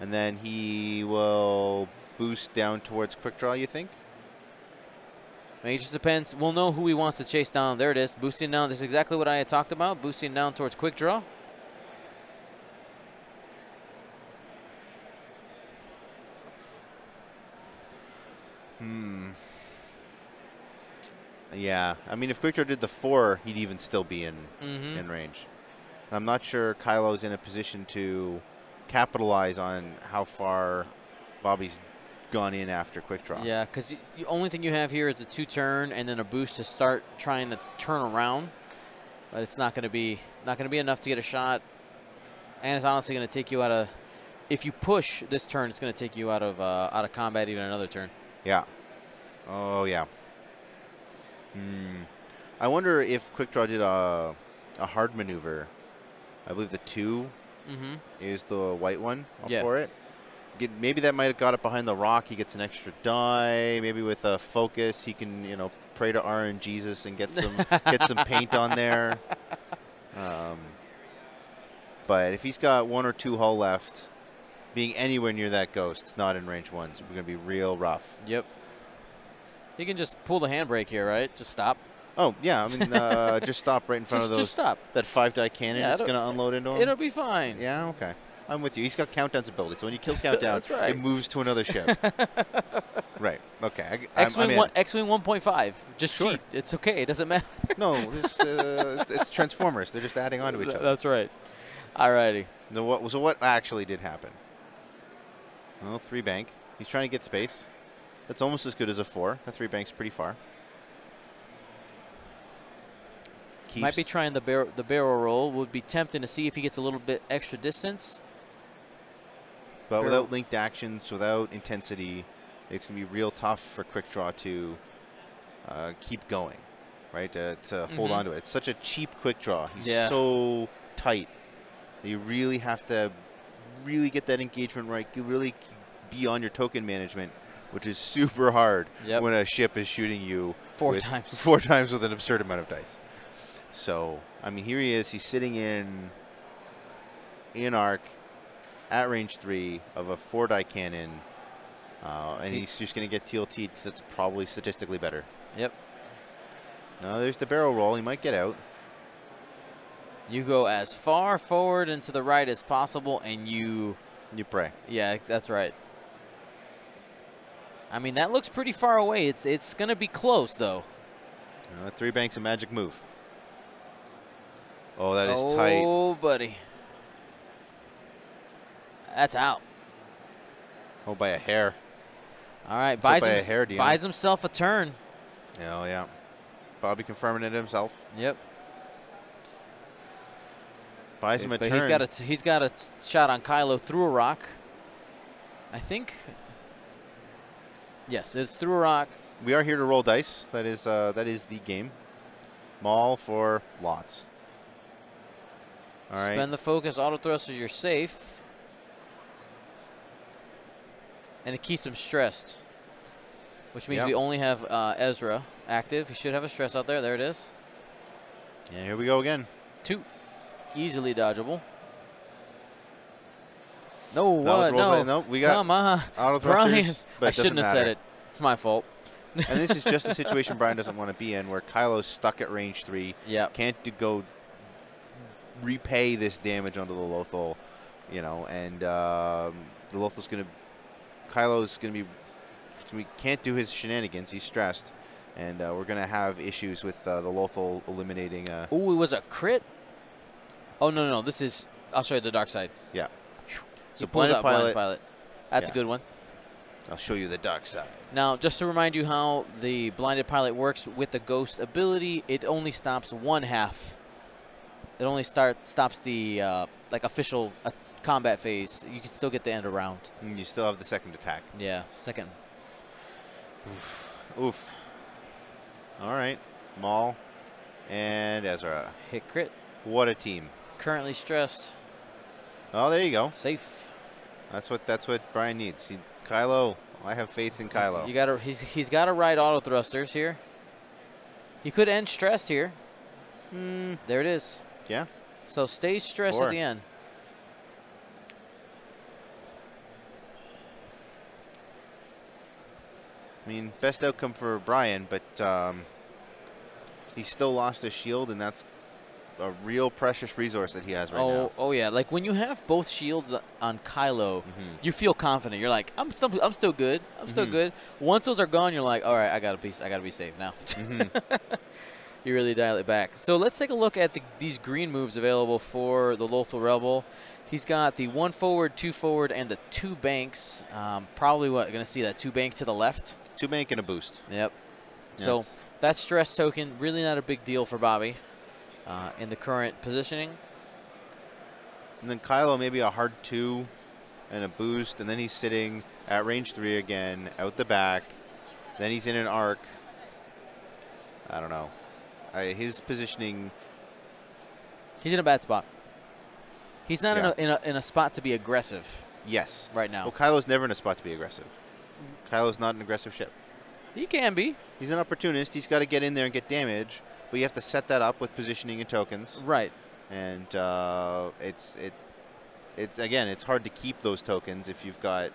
And then he will boost down towards Quick Draw, you think? I mean, it just depends. We'll know who he wants to chase down. There it is. Boosting down. This is exactly what I had talked about. Boosting down towards Quick Draw. Yeah. I mean, if Quick Draw did the 4, he'd even still be in range. I'm not sure Kylo's in a position to capitalize on how far Bobby's gone in after Quick Draw. Yeah, because the only thing you have here is a 2-turn and then a boost to start trying to turn around, but it's not going to be enough to get a shot, and it's honestly going to take you out of. If you push this turn, it's going to take you out of combat even another turn. Yeah. Oh yeah. I wonder if Quick Draw did a hard maneuver. I believe the 2 is the white one for it. Maybe that might have got it behind the rock. He gets an extra die. Maybe with a focus, he can pray to R and Jesus and get some paint on there. But if he's got 1 or 2 hull left, being anywhere near that Ghost, not in range 1s, we're gonna be real rough. Yep. You can just pull the handbrake here, right? Just stop. Oh yeah, I mean just stop right in front of those. Just stop. That 5-die cannon. Yeah, it's gonna unload into him. It'll be fine. Yeah. Okay. I'm with you. He's got Countdown's ability, so when you kill Countdown, it moves to another ship. Right. Okay. X-Wing 1.5. Just cheat. It's okay. It doesn't matter. No, it's Transformers. They're just adding on to each other. That's right. Alrighty. So what actually did happen? Well, 3 bank. He's trying to get space. That's almost as good as a 4. A 3 bank's pretty far. Might be trying the barrel roll. Would be tempting to see if he gets a little bit extra distance. But without linked actions, without intensity, it's going to be real tough for Quick Draw to keep going, right? To hold on to it. It's such a cheap Quick Draw. He's so tight. You really have to really get that engagement right. You really be on your token management, which is super hard when a ship is shooting you 4 times. 4 times with an absurd amount of dice. So, I mean, here he is. He's sitting in arc at range 3 of a 4-die cannon, and he's just going to get TLT'd because it's probably statistically better. Yep. Now, there's the barrel roll. He might get out. You go as far forward and to the right as possible, and you pray. Yeah, that's right. I mean, that looks pretty far away. It's going to be close, though. 3 bank's a magic move. Oh, that is tight. Oh, buddy. That's out. Oh, by a hair. All right, by a hair, Dion. buys himself a turn. Oh, yeah. Bobby confirming it himself. Yep. Buys him a turn. He's got a shot on Kylo through a rock. I think. Yes, it's through a rock. We are here to roll dice. That is the game. Maul for lots. All right. Spend the focus. Auto thrusters. You're safe. And it keeps him stressed, which means we only have Ezra active. He should have a stress out there. There it is. And here we go again. 2. Easily dodgeable. No, what? No, we got come on. Auto thrusters, Brian. I shouldn't have said it. It's my fault. And this is just a situation Brian doesn't want to be in, where Kylo's stuck at range 3. Yeah. Can't go repay this damage onto the Lothal, you know, and the Lothal's going to. Kylo's going to be. Can't do his shenanigans. He's stressed, and we're going to have issues with the Lothal eliminating. Ooh, it was a crit. Oh no! This is. I'll show you the dark side. Yeah. So blinded pilot. That's a good one. I'll show you the dark side. Now, just to remind you how the blinded pilot works with the ghost ability, it only stops 1/2. It only stops the like official combat phase. You can still get the end of round. And you still have the second attack. Yeah, second. Oof. Oof. All right, Maul and Ezra. Hit crit. What a team. Currently stressed. Oh, there you go. Safe. That's what Brian needs. Kylo, I have faith in Kylo. You gotta. He's got to ride auto thrusters here. He could end stressed here. There it is. Yeah. So stay stressed 4. at the end. I mean, best outcome for Brian, but he still lost his shield, and that's a real precious resource that he has right now. Oh yeah, like when you have both shields on Kylo, you feel confident. You're like, I'm still good. I'm still good. Once those are gone, you're like, all right, I gotta be safe now. You really dial it back. So let's take a look at these green moves available for the Lothal Rebel. He's got the 1 forward, 2 forward, and the 2 banks. Probably gonna see that 2 bank to the left. 2 bank and a boost. Yep. So that stress token, really not a big deal for Bobby in the current positioning. And then Kylo maybe a hard 2 and a boost, and then he's sitting at range 3 again, out the back. Then he's in an arc. I don't know. His positioning. He's in a bad spot. He's not in a spot to be aggressive. Yes. Right now. Well, Kylo's never in a spot to be aggressive. Kylo's not an aggressive ship. He can be. He's an opportunist. He's got to get in there and get damage, but you have to set that up with positioning and tokens. Right. And it's again, it's hard to keep those tokens if you've got,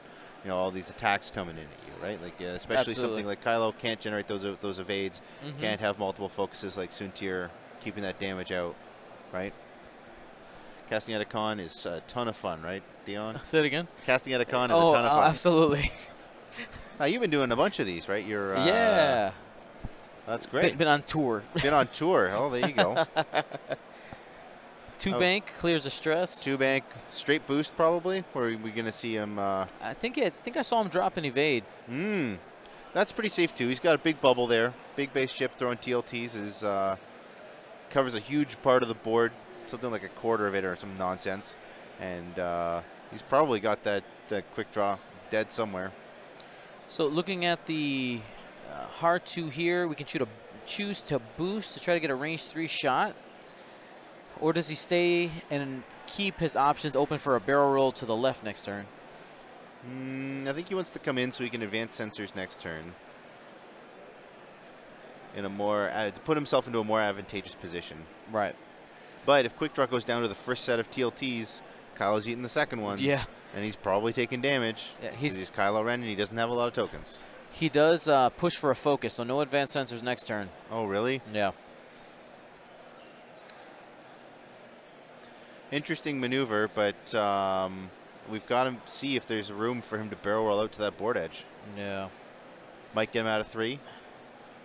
you know, all these attacks coming in at you, right? Like especially something like Kylo can't generate those evades, can't have multiple focuses like Suntir, keeping that damage out, right? Casting out a con is a ton of fun, right, Dion? Say it again. Casting out a con is a ton of fun. Absolutely. You've been doing a bunch of these, right? You're yeah. That's great. Been on tour. Been on tour. Oh, there you go. 2 bank clears the stress. 2 bank straight boost probably. Or are we gonna see him? I think I saw him drop and evade. That's pretty safe too. He's got a big bubble there. Big base ship throwing TLTs is covers a huge part of the board, something like a quarter of it or some nonsense. And he's probably got that quick draw dead somewhere. So looking at the hard 2 here, we can choose to boost to try to get a range 3 shot. Or does he stay and keep his options open for a barrel roll to the left next turn? I think he wants to come in so he can advance sensors next turn. In a more to put himself into a more advantageous position. Right. But if quick draw goes down to the first set of TLTs, Kylo's eating the second one. Yeah. And he's probably taking damage. Yeah, he's Kylo Ren and he doesn't have a lot of tokens. He does push for a focus, so no advanced sensors next turn. Oh, really? Yeah. Interesting maneuver, but we've got to see if there's room for him to barrel roll out to that board edge. Yeah. Might get him out of 3.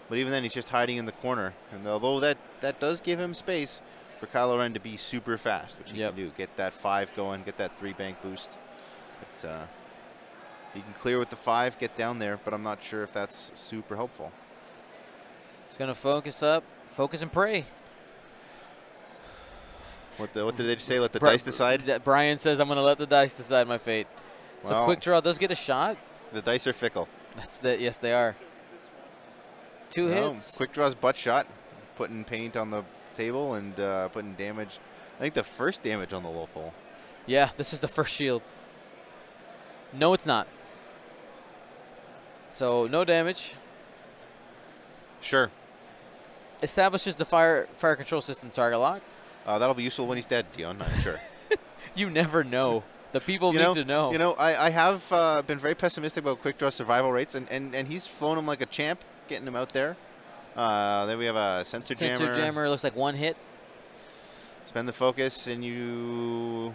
But even then, he's just hiding in the corner. And although that does give him space for Kylo Ren to be super fast, which he can do. Get that 5 going, get that 3 bank boost. But, You can clear with the 5, get down there, but I'm not sure if that's super helpful. He's going to focus up, focus and pray. What did they say? Let the dice decide? Brian says, I'm going to let the dice decide my fate. So well, quick draw does get a shot. The dice are fickle. Yes, they are. 2 hits. Quick draw's butt shot, putting paint on the table and putting damage. I think the first damage on the Lothal. Yeah, this is the first shield. No, it's not. So no damage. Sure. Establishes the fire control system target lock. That'll be useful when he's dead, Dion, I'm sure. You never know. The people need to know. You know, I have been very pessimistic about quick draw survival rates, and he's flown him like a champ, getting him out there. Then we have a sensor jammer. Sensor jammer looks like 1 hit. Spend the focus, and you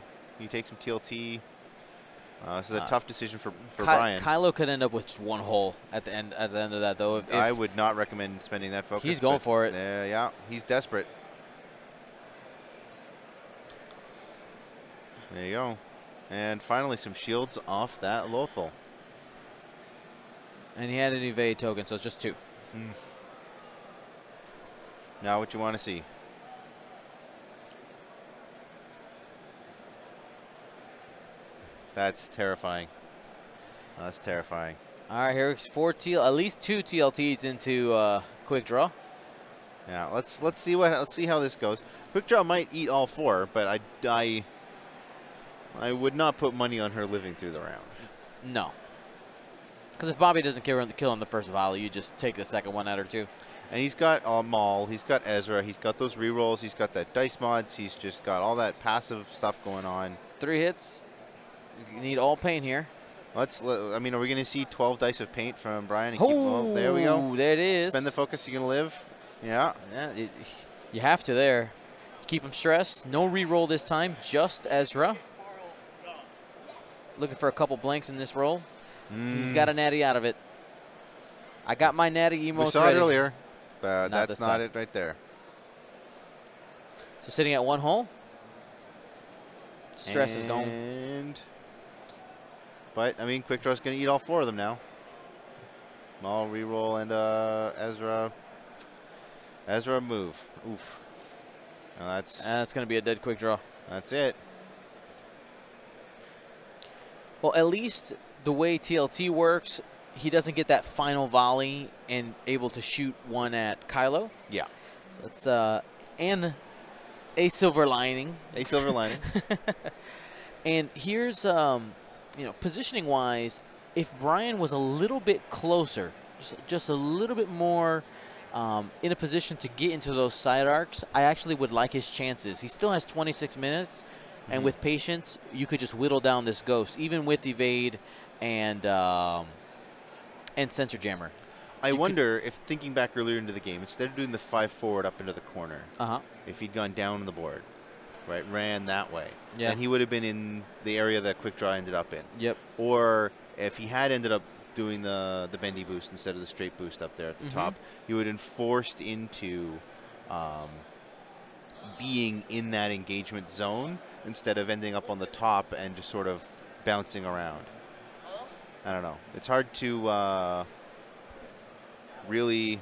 take some TLT. This is a tough decision for Brian. Kylo could end up with just 1 hole at the end of that, though. I would not recommend spending that focus. He's going for it. Yeah, he's desperate. There you go. And finally, some shields off that Lothal. And he had an evade token, so it's just 2. Now what you want to see. That's terrifying. That's terrifying. All right, here's 4 TL, at least 2 TLTs into quick draw. Yeah, let's see how this goes. Quick draw might eat all 4, but I would not put money on her living through the round. No. Because if Bobby doesn't kill on the first volley, you just take the second one at her too. And he's got Maul, he's got Ezra, he's got those rerolls, he's got that dice mods, he's just got all that passive stuff going on. 3 hits. You need all paint here. I mean, are we going to see 12 dice of paint from Brian? And keep, there we go. There it is. Spend the focus, you're going to live. Yeah. You have to there. Keep him stressed. No reroll this time, just Ezra. Looking for a couple blanks in this roll. He's got a natty out of it. I got my natty emotes ready. We saw it earlier, but that's not it right there. So sitting at 1 hole. Stress is gone. But, I mean, quick draw's going to eat all 4 of them now. Maul, reroll, and Ezra move. Oof. Now that's going to be a dead quick draw. That's it. Well, at least the way TLT works, he doesn't get that final volley and able to shoot 1 at Kylo. Yeah. So that's a silver lining. A silver lining. And here's, positioning-wise, if Brian was a little bit closer, just a little bit more in a position to get into those side arcs, I actually would like his chances. He still has 26 minutes. And with patience, you could just whittle down this ghost, even with evade and sensor jammer. I wonder if, thinking back earlier into the game, instead of doing the 5 forward up into the corner, if he'd gone down the board, right, ran that way, then he would have been in the area that quick draw ended up in. Yep. Or if he had ended up doing the bendy boost instead of the straight boost up there at the top, he would have been forced into being in that engagement zone instead of ending up on the top and just sort of bouncing around. I don't know. It's hard to really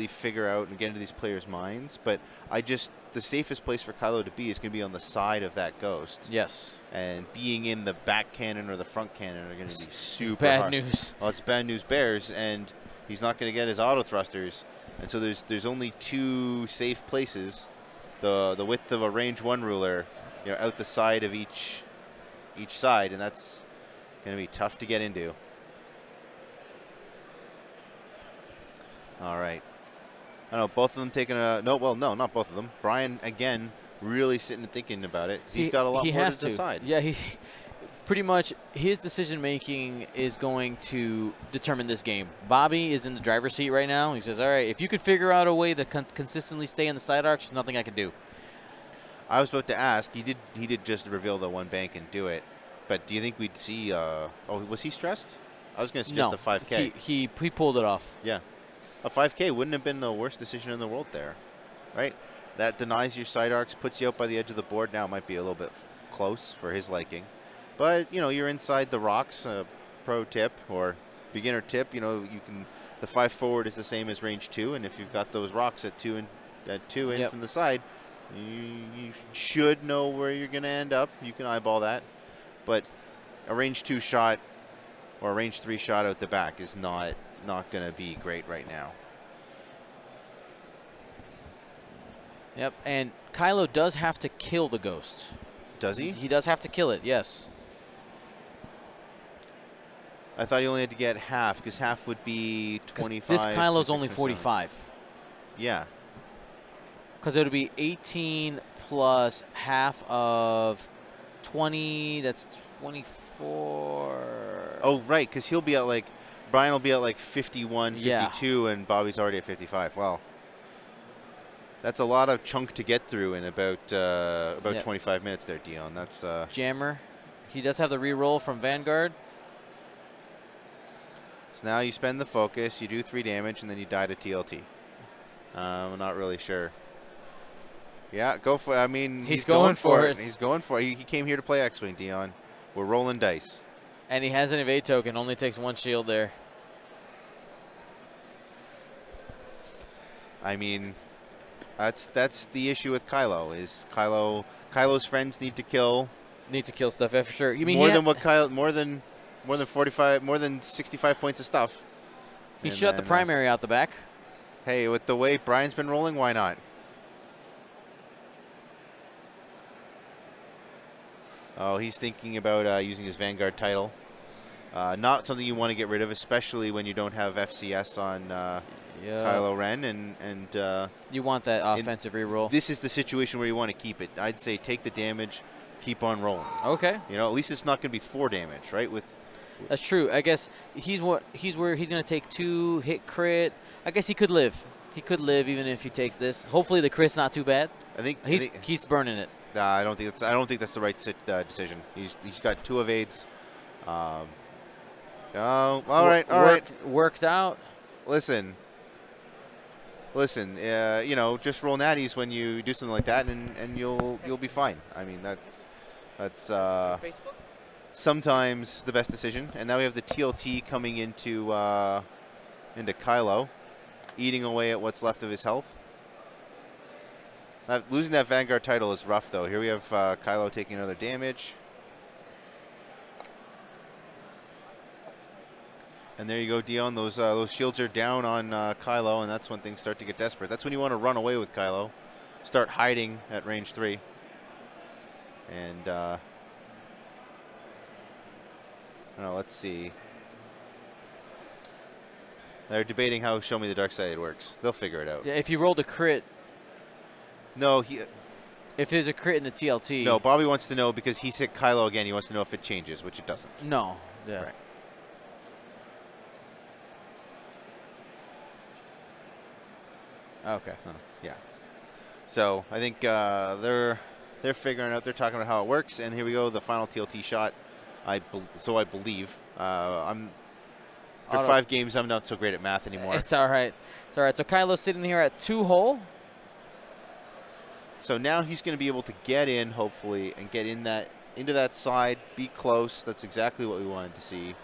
figure out and get into these players' minds, but the safest place for Kylo to be is going to be on the side of that ghost. Yes. And being in the back cannon or the front cannon are going to be super bad hard. news. Well, it's bad news bears, and he's not going to get his auto thrusters, and so there's only 2 safe places. The width of a range 1 ruler, out the side of each side, and that's going to be tough to get into. All right. I know both of them taking a no, not both of them. Brian again, really sitting and thinking about it. He's got a lot more to decide. Yeah, pretty much his decision making is going to determine this game. Bobby is in the driver's seat right now. He says, "All right, if you could figure out a way to consistently stay in the side arcs, there's nothing I can do." I was about to ask. He did just reveal the 1 bank and do it, but do you think we'd see? Was he stressed? I was going to suggest a 5K. He pulled it off. Yeah, a 5K wouldn't have been the worst decision in the world there, right? That denies your side arcs, puts you out by the edge of the board. Now it might be a little bit close for his liking, but you're inside the rocks. pro tip or beginner tip. You know, you can the 5 forward is the same as range 2, and if you've got those rocks at 2 in from the side, you should know where you're going to end up. You can eyeball that, but a range 2 shot or a range 3 shot out the back is not going to be great right now. Yep, and Kylo does have to kill the ghost. Does he? He does have to kill it, yes. I thought he only had to get half, because half would be 25. This Kylo's only 45. Yeah. Because it would be 18 plus half of 20, that's 24. Oh, right, because he'll be at like, Brian will be at like 51, 52, and Bobby's already at 55. Wow. That's a lot of chunk to get through in about 25 minutes there, Dion. That's Jammer. He does have the reroll from Vanguard. So now you spend the focus, you do 3 damage, and then you die to TLT. I'm not really sure. Yeah, go for it. I mean, he's going for it. He's going for it. He came here to play X-Wing, Dion. We're rolling dice. And he has an evade token. Only takes 1 shield there. I mean, that's the issue with Kylo. Is Kylo's friends need to kill stuff, yeah, for sure. You mean more than what Kylo more than 45, more than 65 points of stuff. He shut the primary out the back. Hey, with the way Brian's been rolling, why not? Oh, he's thinking about using his Vanguard title. Not something you want to get rid of, especially when you don't have FCS on Kylo Ren. And you want that offensive reroll. This is the situation where you want to keep it. I'd say take the damage, keep on rolling. Okay. You know, at least it's not going to be 4 damage, right? That's true. I guess he's where he's going to take 2 hit crit. I guess he could live. He could live even if he takes this. Hopefully the crit's not too bad. I think he's burning it. I don't think that's the right decision. He's got 2 evades. All right. Worked out. Listen. You know, just roll natties when you do something like that, and you'll be fine. I mean, that's sometimes the best decision. And now we have the TLT coming into Kylo, eating away at what's left of his health. Losing that Vanguard title is rough, though. Here we have Kylo taking another damage. And there you go, Dion. Those shields are down on Kylo, and that's when things start to get desperate. That's when you want to run away with Kylo. Start hiding at range 3. And, I don't know, let's see. They're debating how Show Me the Dark Side works. They'll figure it out. Yeah, if you rolled a crit. No, if there's a crit in the TLT. No, Bobby wants to know because he's hit Kylo again. He wants to know if it changes, which it doesn't. No. Yeah. Right. Okay. Yeah. So I think they're figuring out. They're talking about how it works. And here we go, the final TLT shot. I believe. After 5 games, I'm not so great at math anymore. It's all right. It's all right. So Kylo's sitting here at 2 hole. So now he's going to be able to get in, hopefully, and get into that side, be close. That's exactly what we wanted to see.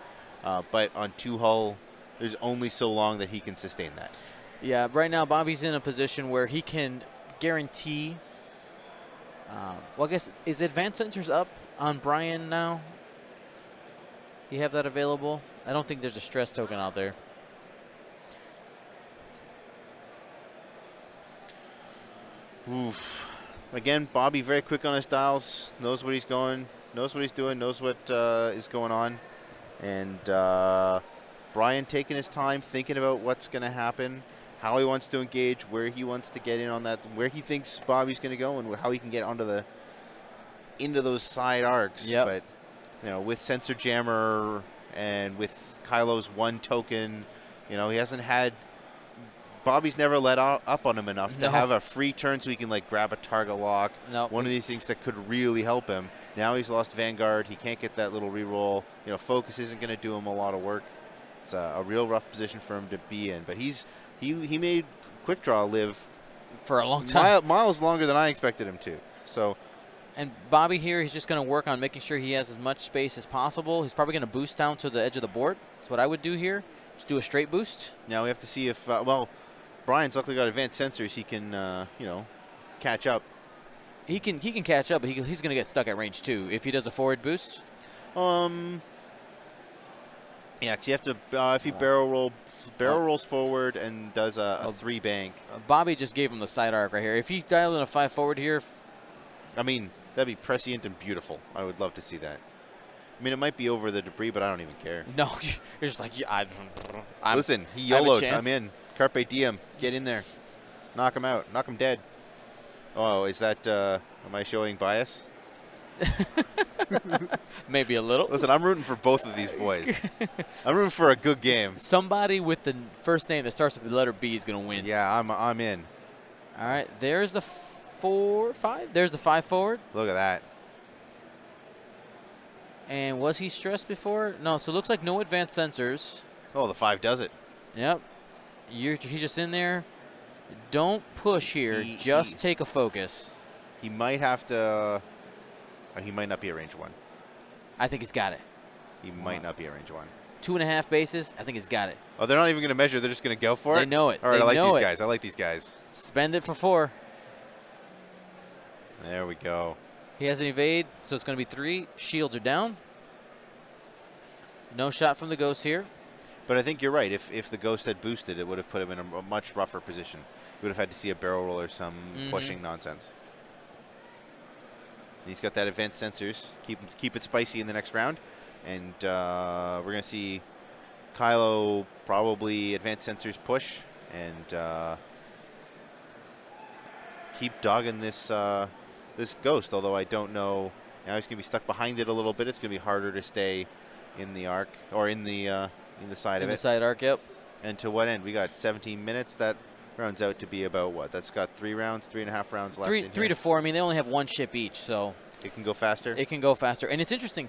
But on 2 hull, there's only so long that he can sustain that. Yeah, right now Bobby's in a position where he can guarantee. Well, I guess, is Advanced Sensors up on Brian now? You have that available? I don't think there's a stress token out there. Oof. Again, Bobby very quick on his dials, knows what he's going, knows what he's doing, knows what is going on. And Brian taking his time, thinking about what's going to happen, how he wants to engage, where he wants to get in on that, where he thinks Bobby's going to go, and how he can get into those side arcs. Yep. But you know, with Sensor Jammer and with Kylo's 1 token, you know, he hasn't had. Bobby's never let up on him enough to have a free turn so he can like grab a target lock. One of these things that could really help him. Now he's lost Vanguard. He can't get that little reroll. You know, focus isn't going to do him a lot of work. It's a real rough position for him to be in. But he made Quick Draw live for a long time, miles longer than I expected him to. So, And Bobby here, he's just going to work on making sure he has as much space as possible. He's probably going to boost down to the edge of the board. That's what I would do here. Just do a straight boost. Now we have to see if, well, Brian's luckily got advanced sensors. He can, you know, catch up. He can catch up, but he's going to get stuck at range 2 if he does a forward boost. Yeah, because you have to, if he barrel rolls forward and does a 3 bank. Bobby just gave him the side arc right here. If he dialed in a 5 forward here. I mean, that'd be prescient and beautiful. I would love to see that. I mean, it might be over the debris, but I don't even care. No, you're just like, yeah, listen, he YOLO'd. I'm in. Carpe diem. Get in there. Knock him out. Knock him dead. Oh, is that, am I showing bias? Maybe a little. Listen, I'm rooting for both of these boys. I'm rooting for a good game. Somebody with the first name that starts with the letter B is going to win. Yeah, I'm in. All right, there's the 4-5. There's the 5 forward. Look at that. And was he stressed before? No, so it looks like no advanced sensors. Oh, the 5 does it. Yep. He's just in there. Don't push here. Just take a focus. He might have to. He might not be a range 1. I think he's got it. He might not be a range 1. 2.5 bases. I think he's got it. Oh, they're not even going to measure. They're just going to go for it? They know it. All right, I like these guys. I like these guys. Spend it for 4. There we go. He has an evade, so it's going to be 3. Shields are down. No shot from the Ghost here. But I think you're right. If the Ghost had boosted, it would have put him in a much rougher position. He would have had to see a barrel roll or some pushing nonsense. And he's got that advanced sensors. Keep it spicy in the next round. And we're going to see Kylo probably advanced sensors push and keep dogging this this Ghost, although I don't know. Now he's going to be stuck behind it a little bit. It's going to be harder to stay in the arc or in the side of it. In the side arc, yep. And to what end? We got 17 minutes. That rounds out to be about what? That's got 3.5 rounds left. 3 to 4. I mean, they only have 1 ship each, so it can go faster. It can go faster, and it's interesting.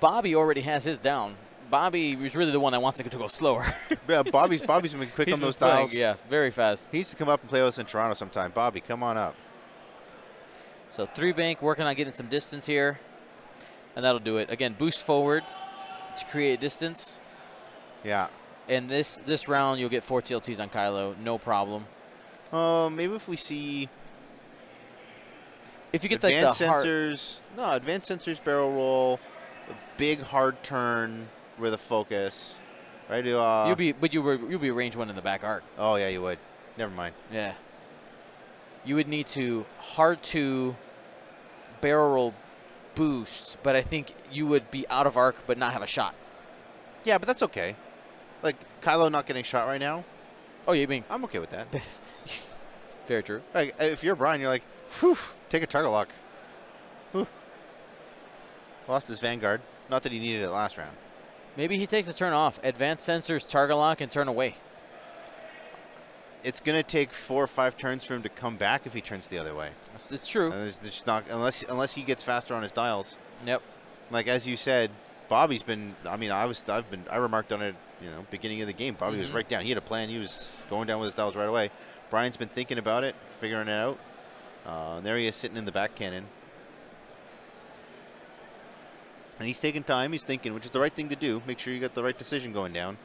Bobby already has his down. Bobby was really the one that wants it to go slower. Yeah, Bobby's been quick on those dials. Yeah, very fast. He needs to come up and play with us in Toronto sometime. Bobby, come on up. So 3 bank, working on getting some distance here, and that'll do it. Again, boost forward to create distance. Yeah. And this round, you'll get 4 TLTs on Kylo, no problem. Maybe if we see. If you get advanced like the sensors, advanced sensors barrel roll, a big hard turn with a focus, right? You'll be range 1 in the back arc. Oh yeah, you would. Never mind. Yeah. You would need to hard to barrel roll boost, but I think you would be out of arc but not have a shot. Yeah, but that's okay. Like Kylo not getting shot right now. Oh, you mean? I'm okay with that. Very true. Like if you're Brian, you're like, whew, take a target lock. Whew. Lost his Vanguard. Not that he needed it last round. Maybe he takes a turn off. Advanced sensors, target lock, and turn away. It's going to take 4 or 5 turns for him to come back if he turns the other way. It's true. And there's not unless he gets faster on his dials. Yep. Like as you said, Bobby's been. I mean, I remarked on it. Beginning of the game, Bobby was right down. He had a plan. He was going down with his dials right away. Brian's been thinking about it, figuring it out. And there he is sitting in the back cannon. And he's taking time. He's thinking, which is the right thing to do. Make sure you got the right decision going down.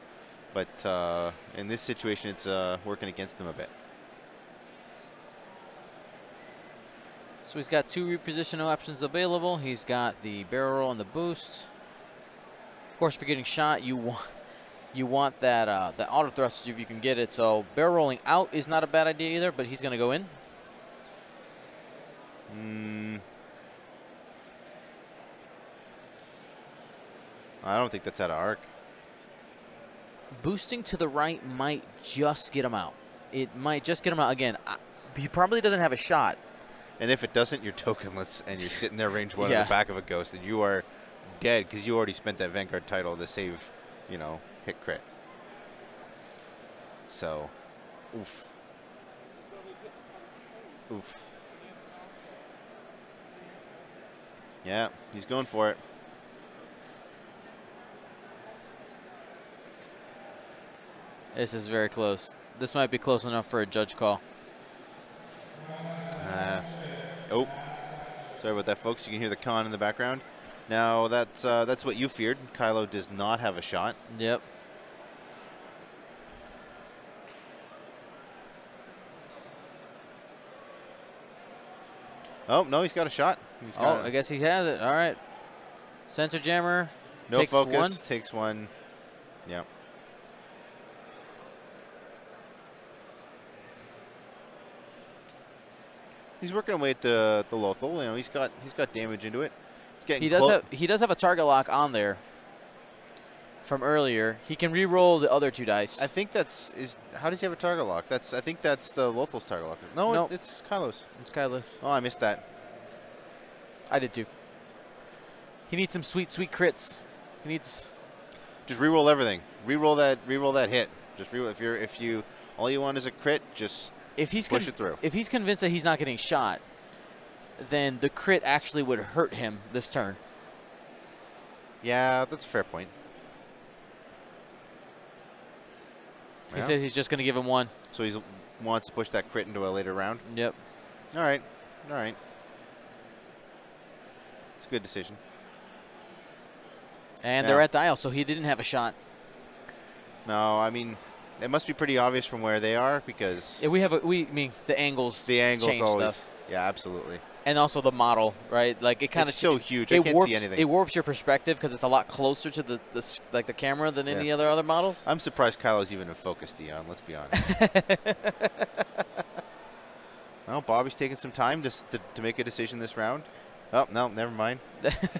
But in this situation, it's working against him a bit. So he's got 2 reposition options available. He's got the barrel roll and the boost. Of course, if you're getting shot, you want that the auto thrust if you can get it. So barrel rolling out is not a bad idea either, but he's going to go in. I don't think that's out of arc. Boosting to the right might just get him out. It might just get him out. Again, he probably doesn't have a shot. And if it doesn't, you're tokenless, and you're sitting there range 1 at the back of a Ghost, and you are dead because you already spent that Vanguard title to save, hit crit. So, oof. Oof. Yeah, he's going for it. This is very close. This might be close enough for a judge call. Oh. Sorry about that, folks. You can hear the con in the background. Now, that's what you feared. Kylo does not have a shot. Yep. Oh, no, he's got a shot. I guess he has it. All right. Sensor jammer. No takes focus. One. Takes one. Yep. He's working away at the Lothal. You know, he's got damage into it. It's getting he does have a target lock on there from earlier. He can re-roll the other 2 dice. I think how does he have a target lock? I think that's the Lothal's target lock. No, nope. It's Kylo's. It's Kylo's. Oh, I missed that. I did too. He needs some sweet crits. He needs. Just re-roll everything. Re-roll that hit. Just re-roll. If you all you want is a crit, just push it through. If he's convinced that he's not getting shot, then the crit actually would hurt him this turn. Yeah, that's a fair point. He says he's just going to give him 1. So he wants to push that crit into a later round? Yep. All right. All right. It's a good decision. And they're at dial, so he didn't have a shot. No, I mean, it must be pretty obvious from where they are because... Yeah, I mean, the angles change always. Stuff. Yeah, absolutely. And also the model, right? Like, it kind of... It's so huge, I can't see anything. It warps your perspective because it's a lot closer to the camera than any other models. I'm surprised Kylo's even in focus, Dion, let's be honest. Well, Bobby's taking some time to make a decision this round. Oh, no, never mind.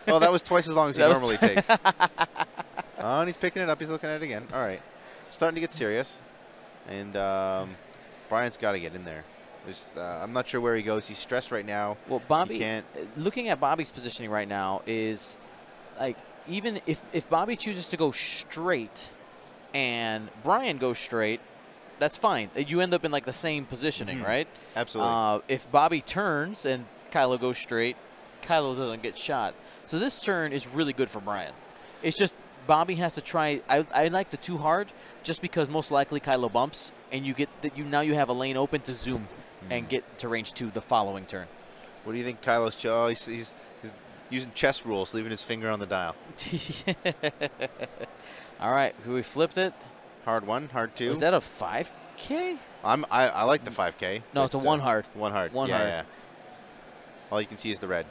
Well, that was twice as long as he normally takes. Oh, and he's picking it up. He's looking at it again. All right. Starting to get serious. And Brian's got to get in there. I'm not sure where he goes. He's stressed right now. Well, Bobby, looking at Bobby's positioning right now is, like, even if Bobby chooses to go straight and Brian goes straight, that's fine. You end up in, like, the same positioning, right? Absolutely. If Bobby turns and Kylo goes straight, Kylo doesn't get shot. So this turn is really good for Brian. It's just Bobby has to try. I like the 2 hard just because most likely Kylo bumps and you get that now you have a lane open to zoom and get to range 2 the following turn. What do you think Kylo's? Oh, he's using chess rules, leaving his finger on the dial. All right, we flipped it. Hard 1, hard 2. Is that a 5K? I like the 5K. No, it's a 1 hard. 1 hard. One hard. Yeah. All you can see is the red.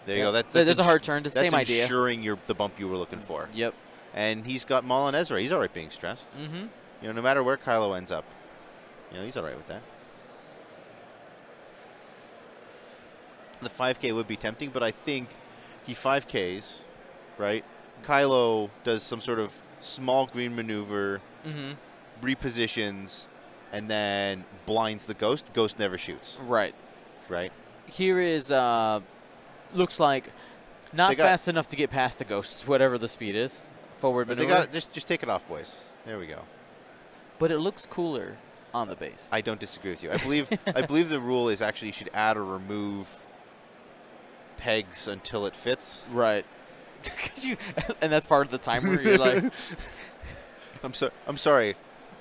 There you go. There's a hard turn. The same idea. That's ensuring the bump you were looking for. Yep. And he's got Maul and Ezra. He's all right being stressed. Mm-hmm. You know, no matter where Kylo ends up, he's all right with that. The 5K would be tempting, but I think he 5Ks, right? Kylo does some sort of small green maneuver, repositions, and then blinds the Ghost. Ghost never shoots. Right. Right. Here is looks like not fast enough to get past the Ghosts, whatever the speed is. Forward maneuver. They got just take it off, boys. There we go. But it looks cooler on the base. I don't disagree with you. I believe the rule is actually you should add or remove pegs until it fits. Right. And that's part of the timer. You're like, I'm sorry.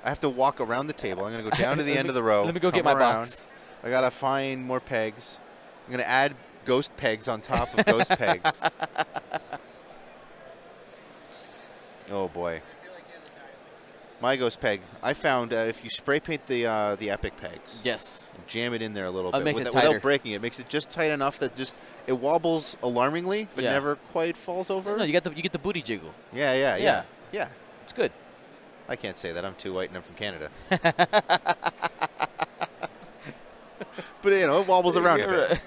I have to walk around the table. I'm going to go down to the end of the row. Let me go get my box. I got to find more pegs. I'm going to add ghost pegs on top of ghost pegs. Oh, boy. My ghost peg. I found if you spray paint the epic pegs. Yes. And jam it in there a little bit. Makes it tighter. Without breaking it. Makes it just tight enough that it wobbles alarmingly, but never quite falls over. No, you get the booty jiggle. Yeah. It's good. I can't say that. I'm too white and I'm from Canada. But, it wobbles around a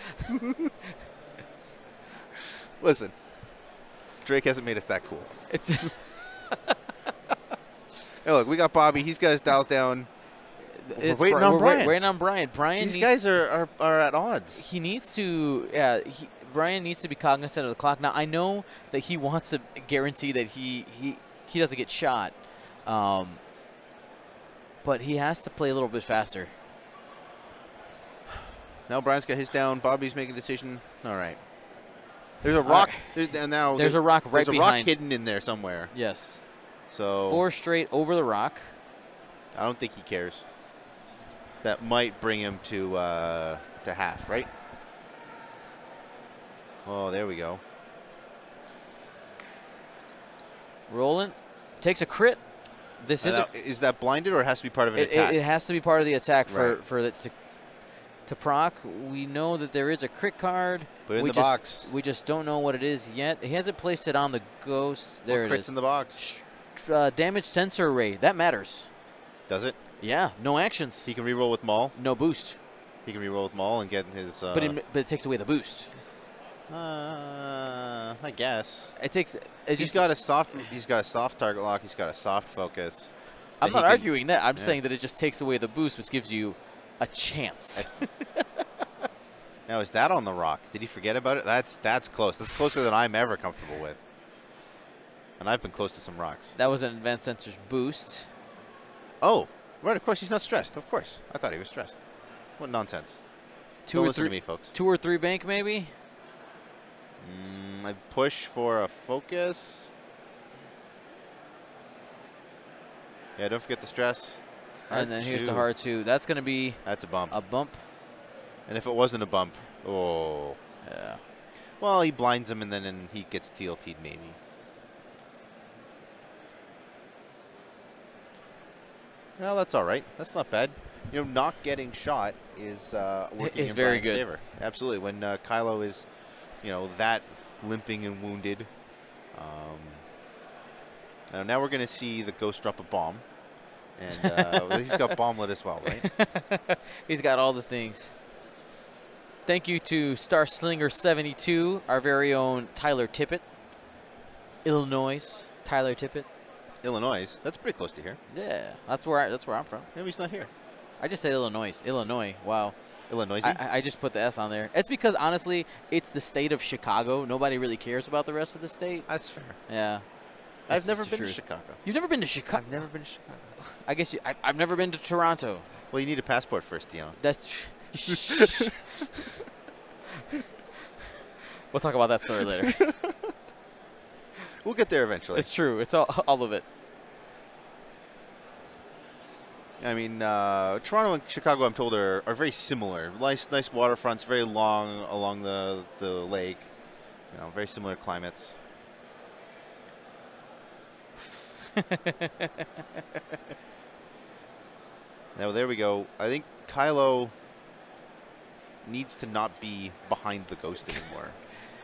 bit. Listen, Drake hasn't made us that cool. Hey, look, we got Bobby. He's got his dials down. We're waiting on Brian. We're waiting on Brian. These guys are at odds. He needs to, Brian needs to be cognizant of the clock. Now, I know that he wants to guarantee that he doesn't get shot. But he has to play a little bit faster. Now Brian's got his down. Bobby's making a decision. All right. There's a rock. There's a rock right behind. There's a rock hidden in there somewhere. Yes. So 4 straight over the rock. I don't think he cares. that might bring him to half, right? Oh, there we go. Rolling. Takes a crit. This is that blinded or it has to be part of an attack? It has to be part of the attack right. for it to proc. We know that there is a crit card. Put it in the box. We just don't know what it is yet. He hasn't placed it on the ghost. There it is. Crits in the box. Damage sensor array. That matters. Does it? Yeah. No actions. He can reroll with Maul. No boost. He can reroll with Maul and get his. But it takes away the boost. I guess it takes. He's got a soft target lock. He's got a soft focus. I'm not arguing that. I'm saying that it just takes away the boost, which gives you a chance. Now, is that on the rock? Did he forget about it? That's close. That's closer than I'm ever comfortable with. And I've been close to some rocks. That was an advanced sensors boost. Oh, right. Of course, he's not stressed. Of course, I thought he was stressed. What nonsense! Don't listen to me, folks. 2 or 3 bank, maybe. I push for a focus. Yeah, don't forget the stress. And then here's the hard 2. That's going to be... That's a bump. A bump. And if it wasn't a bump, oh. Yeah. Well, he blinds him, and then he gets TLT'd maybe. Well, that's all right. That's not bad. You know, not getting shot is working in very Brian's good. favor. Absolutely. When Kylo is... you know, that limping and wounded. Now we're going to see the ghost drop a bomb. And he's got bomblet as well, right? He's got all the things. Thank you to Starslinger72, our very own Tyler Tippett. Illinois, Tyler Tippett. Illinois? That's pretty close to here. Yeah, that's where I'm from. Maybe he's not here. I just said Illinois. Illinois, wow. Illinois? I just put the S on there. It's because, honestly, it's the state of Chicago. Nobody really cares about the rest of the state. That's fair. Yeah. I've never been to Chicago. You've never been to Chicago? I've never been to Chicago. I guess I've never been to Toronto. Well, you need a passport first, Dion. That's... We'll talk about that story later. We'll get there eventually. It's true. It's all of it. I mean, Toronto and Chicago, I'm told, are very similar. Nice waterfronts, very long along the lake. You know, very similar climates. Now, there we go. I think Kylo needs to not be behind the ghost anymore.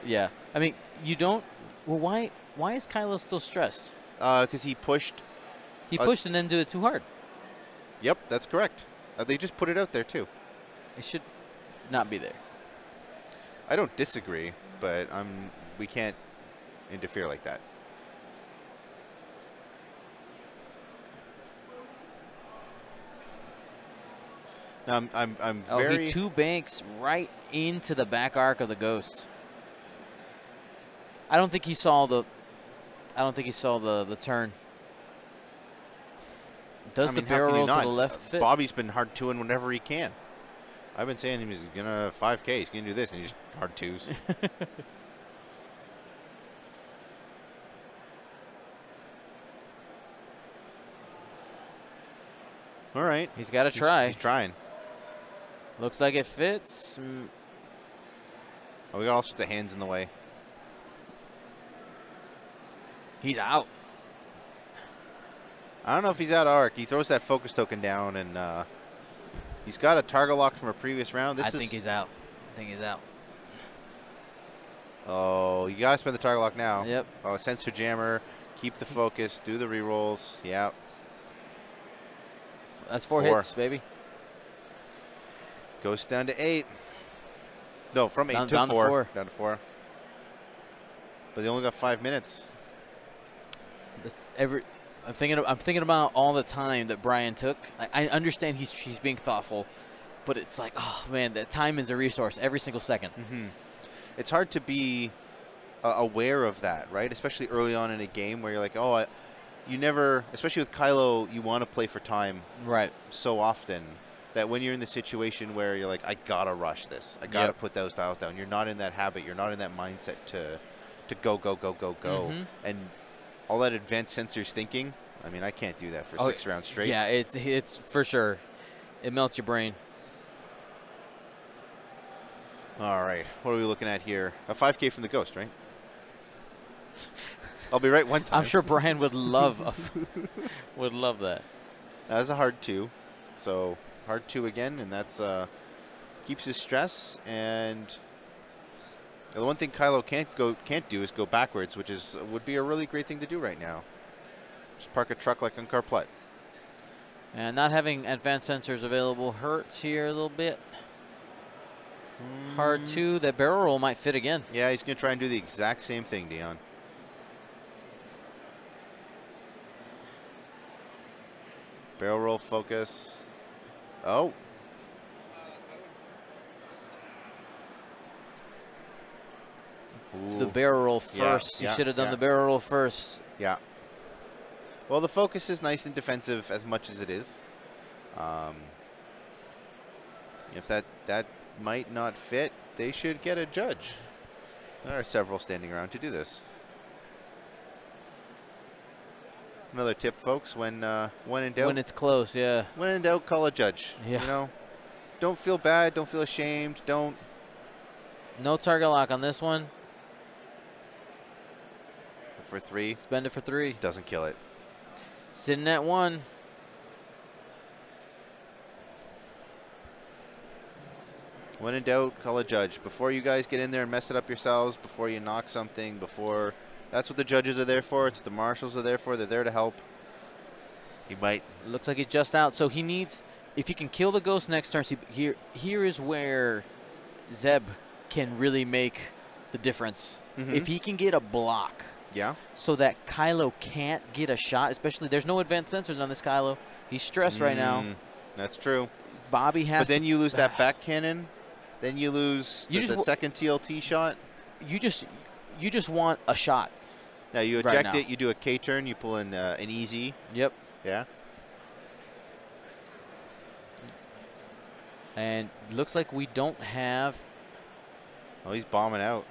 Yeah. I mean, you don't... Well, why is Kylo still stressed? Because he pushed... He pushed and then did it too hard. Yep, that's correct. They just put it out there, too. It should not be there. I don't disagree, but we can't interfere like that. Now, I'm very... he 2 banks right into the back arc of the ghost. I don't think he saw the turn. Does the barrel roll to the left fit? Bobby's been hard 2-ing whenever he can. I've been saying he's gonna 5K. He's gonna do this, and he's hard 2s. All right. He's got to try. He's trying. Looks like it fits. Oh, we got all sorts of hands in the way. He's out. I don't know if he's out of arc. He throws that focus token down, and he's got a target lock from a previous round. I think he's out. Oh, you got to spend the target lock now. Yep. Oh, sensor jammer. Keep the focus. Do the rerolls. Yeah. That's 4 hits, baby. Goes down to 8. No, from 8 to 4. Down to 4. But they only got 5 minutes. I'm thinking about all the time that Brian took. I understand he's being thoughtful, but it's like, oh man, that time is a resource every single second. Mm-hmm. It's hard to be aware of that, right? Especially early on in a game where you're like, oh, you never, especially with Kylo, you want to play for time, right? So often that when you're in the situation where you're like, I gotta rush this, I gotta put those dials down. You're not in that habit. You're not in that mindset to go, and all that advanced sensors thinking. I mean, I can't do that for 6 rounds straight. Yeah, it's for sure. It melts your brain. All right. What are we looking at here? A 5K from the Ghost, right? I'll be right one time. I'm sure Brian would love that. That's a hard 2. So hard 2 again, and that's keeps his stress. And the one thing Kylo can't do is go backwards, which would be a really great thing to do right now. Just park a truck like on Carplet. And not having advanced sensors available hurts here a little bit. Hard 2. That barrel roll might fit again. Yeah, he's going to try and do the exact same thing, Dion. Barrel roll focus. Oh. The barrel roll first. Yeah, You should have done the barrel roll first. Yeah. Well, the focus is nice and defensive as much as it is. If that might not fit, they should get a judge. There are several standing around to do this. Another tip, folks, when in doubt. When it's close, yeah. When in doubt, call a judge. Yeah. You know, don't feel bad. Don't feel ashamed. Don't. No target lock on this one. For 3. Spend it for 3. Doesn't kill it. Sitting at 1. When in doubt, call a judge. Before you guys get in there and mess it up yourselves, before you knock something, that's what the judges are there for. It's what the marshals are there for. They're there to help. He might. Looks like he's just out. So he needs, if he can kill the Ghost next turn, see, here is where Zeb can really make the difference. If he can get a block. Yeah. So that Kylo can't get a shot, especially there's no advanced sensors on this Kylo. He's stressed right now. That's true. Bobby has. But then you lose that back cannon. Then you lose that second TLT shot. You just want a shot. Now you eject it. You do a K turn. You pull in an easy. Yep. Yeah. And looks like we don't have. Oh, he's bombing out.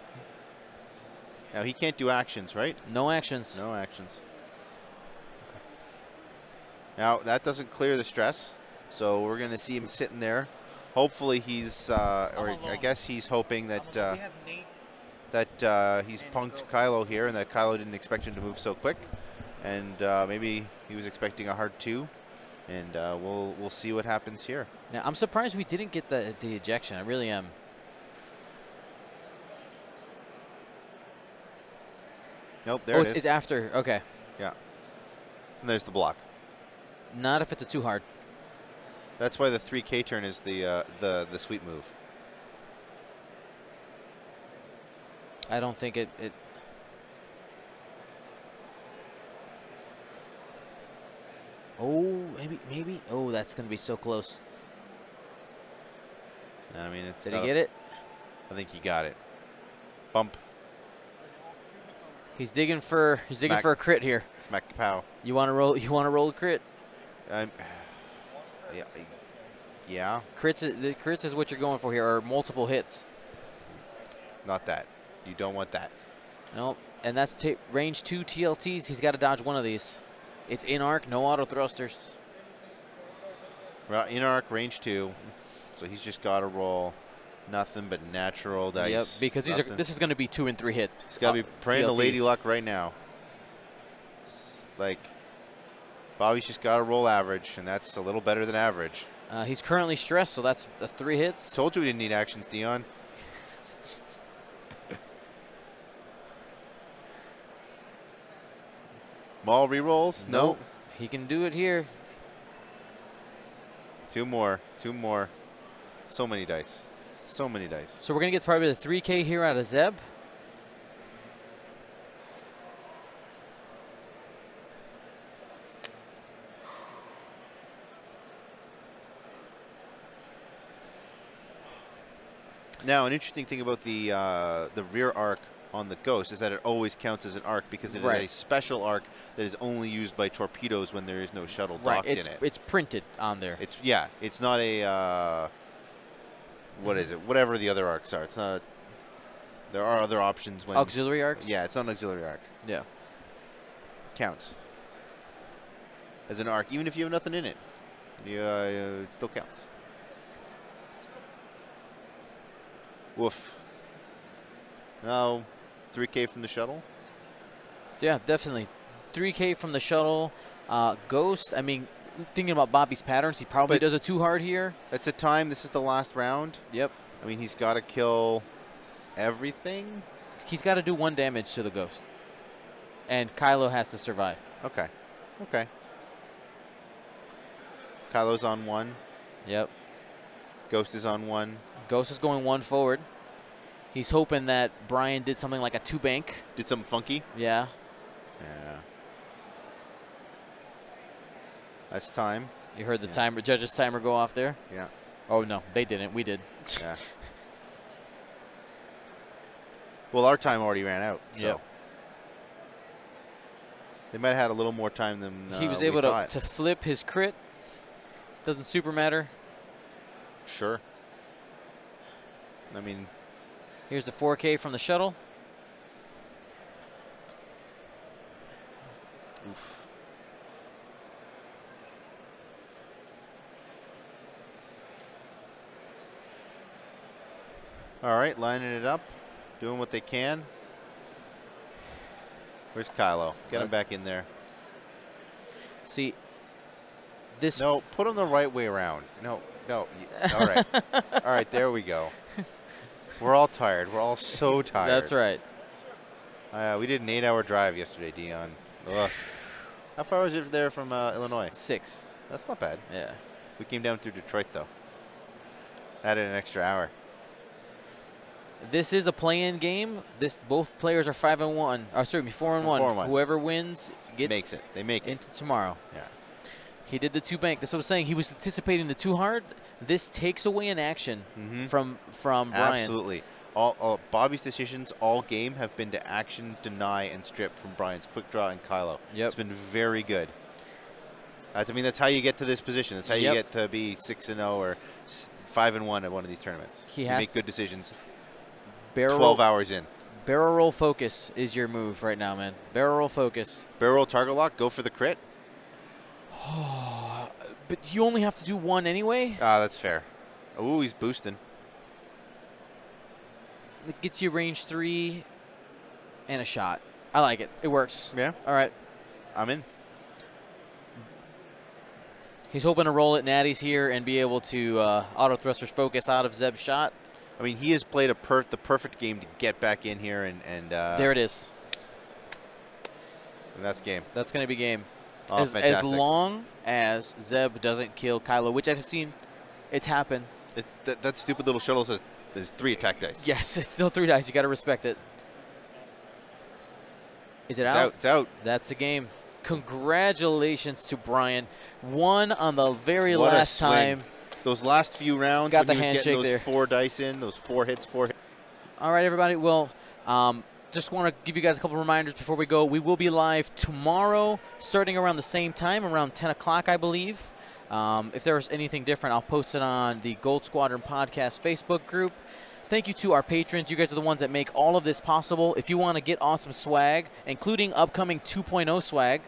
Now he can't do actions, right? No actions. No actions. Okay. Now that doesn't clear the stress, so we're going to see him sitting there. Hopefully he's, or I guess he's hoping that he's punked Kylo here, and that Kylo didn't expect him to move so quick, and maybe he was expecting a hard 2, and we'll see what happens here. Now I'm surprised we didn't get the ejection. I really am. Nope, there it is. It's after. Okay. Yeah. And there's the block. Not if it's a too hard. That's why the 3K turn is the sweet move. I don't think it. Oh, maybe. Oh, that's going to be so close. I mean, it's. Did he get it? I think he got it. Bump. He's digging for a crit here. Smack pow. You want to roll? You want to roll a crit? Yeah. The crits is what you're going for here, or multiple hits. Not that. You don't want that. Nope. And that's range 2 TLTs. He's got to dodge one of these. It's in arc, no auto thrusters. Well, in arc, range 2. So he's just got to roll nothing but natural dice. Yep, because this is going to be 2 and 3 hit. He's got to be praying to Lady Luck right now. Like, Bobby's just got to roll average, and that's a little better than average. He's currently stressed, so that's 3 hits. Told you we didn't need actions, Dion. Maul rerolls? Nope. He can do it here. 2 more. 2 more. So many dice. So many dice. So we're going to get probably the 3K here out of Zeb. Now, an interesting thing about the rear arc on the Ghost is that it always counts as an arc because it is a special arc that is only used by torpedoes when there is no shuttle docked in it. It's printed on there. It's not a what is it? Whatever the other arcs are. It's not. There are other options when auxiliary arcs. Yeah, it's not an auxiliary arc. Yeah, counts as an arc even if you have nothing in it. It still counts. Woof. Now, 3K from the shuttle. Yeah, definitely. 3K from the shuttle. Ghost, I mean, thinking about Bobby's patterns, he probably does a 2-hard here. It's a time. This is the last round. Yep. I mean, he's got to kill everything. He's got to do 1 damage to the Ghost. And Kylo has to survive. Okay. Okay. Kylo's on 1. Yep. Ghost is on 1. Ghost is going 1 forward. He's hoping that Brian did something like a 2-bank. Did something funky? Yeah. Yeah. That's time. You heard the timer, judge's timer go off there? Yeah. Oh, no, they didn't. We did. Yeah. Well, our time already ran out. So. Yep. They might have had a little more time than he was we able thought. to flip his crit. Doesn't super matter. Sure. I mean, here's the 4K from the shuttle. oof. All right, lining it up, doing what they can. Where's Kylo? Get him back in there. See, this. No, put him the right way around. No. All right. All right, there we go. We're all tired. We're all so tired. That's right. We did an 8-hour drive yesterday, Dion. Ugh. How far was it there from Illinois? 6. That's not bad. Yeah. We came down through Detroit, though. Added an extra hour. This is a play-in game. Both players are 5-1. Oh, sorry, 4-1. Whoever wins makes it. They make it into tomorrow. Yeah. He did the 2-bank. That's what I'm saying. He was anticipating the 2-hard. This takes away an action from Brian. Absolutely. All Bobby's decisions all game have been to action, deny, and strip from Brian's quick draw and Kylo. Yep. It's been very good. I mean, that's how you get to this position. That's how you get to be 6-0 or 5-1 at one of these tournaments. You make good decisions. 12 hours in. Barrel roll focus is your move right now, man. Barrel roll focus. Barrel roll target lock. Go for the crit. But you only have to do 1 anyway. Ah, that's fair. Ooh, he's boosting. It gets you range 3 and a shot. I like it. It works. Yeah. All right. I'm in. He's hoping to roll it natties here and be able to auto thrusters focus out of Zeb's shot. I mean, he has played the perfect game to get back in here and there it is. And that's game. That's going to be game. Oh, as long as Zeb doesn't kill Kylo, which I've seen it's happen. That stupid little shuttle says there's 3 attack dice. Yes, it's still 3 dice. You got to respect it. Is it out? It's out. That's the game. Congratulations to Brian. 1 on the very last time. Those last few rounds, got when the he was handshake getting those there. 4 dice in, those 4 hits. All right, everybody. Well, just want to give you guys a couple reminders before we go. We will be live tomorrow, starting around the same time, around 10 o'clock, I believe. If there's anything different, I'll post it on the Gold Squadron Podcast Facebook group. Thank you to our patrons. You guys are the ones that make all of this possible. If you want to get awesome swag, including upcoming 2.0 swag,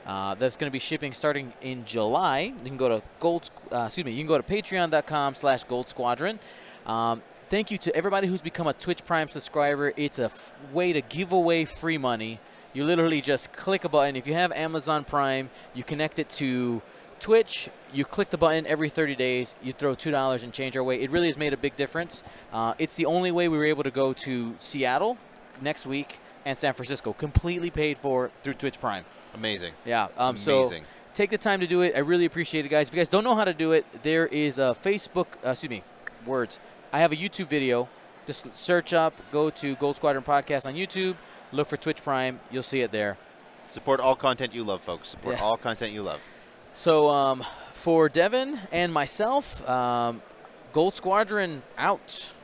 that's going to be shipping starting in July. You can go to you can go to patreon.com/Gold Squadron. Thank you to everybody who's become a Twitch Prime subscriber. It's a way to give away free money. You literally just click a button. If you have Amazon Prime, you connect it to Twitch. You click the button every 30 days. You throw $2 and change our way. It really has made a big difference. It's the only way we were able to go to Seattle next week and San Francisco, completely paid for through Twitch Prime. Amazing. Yeah. Amazing. So take the time to do it. I really appreciate it, guys. If you guys don't know how to do it, there is a Facebook, I have a YouTube video. Just search up, go to Gold Squadron Podcast on YouTube, look for Twitch Prime. You'll see it there. Support all content you love, folks. Support all content you love. So for Devin and myself, Gold Squadron out.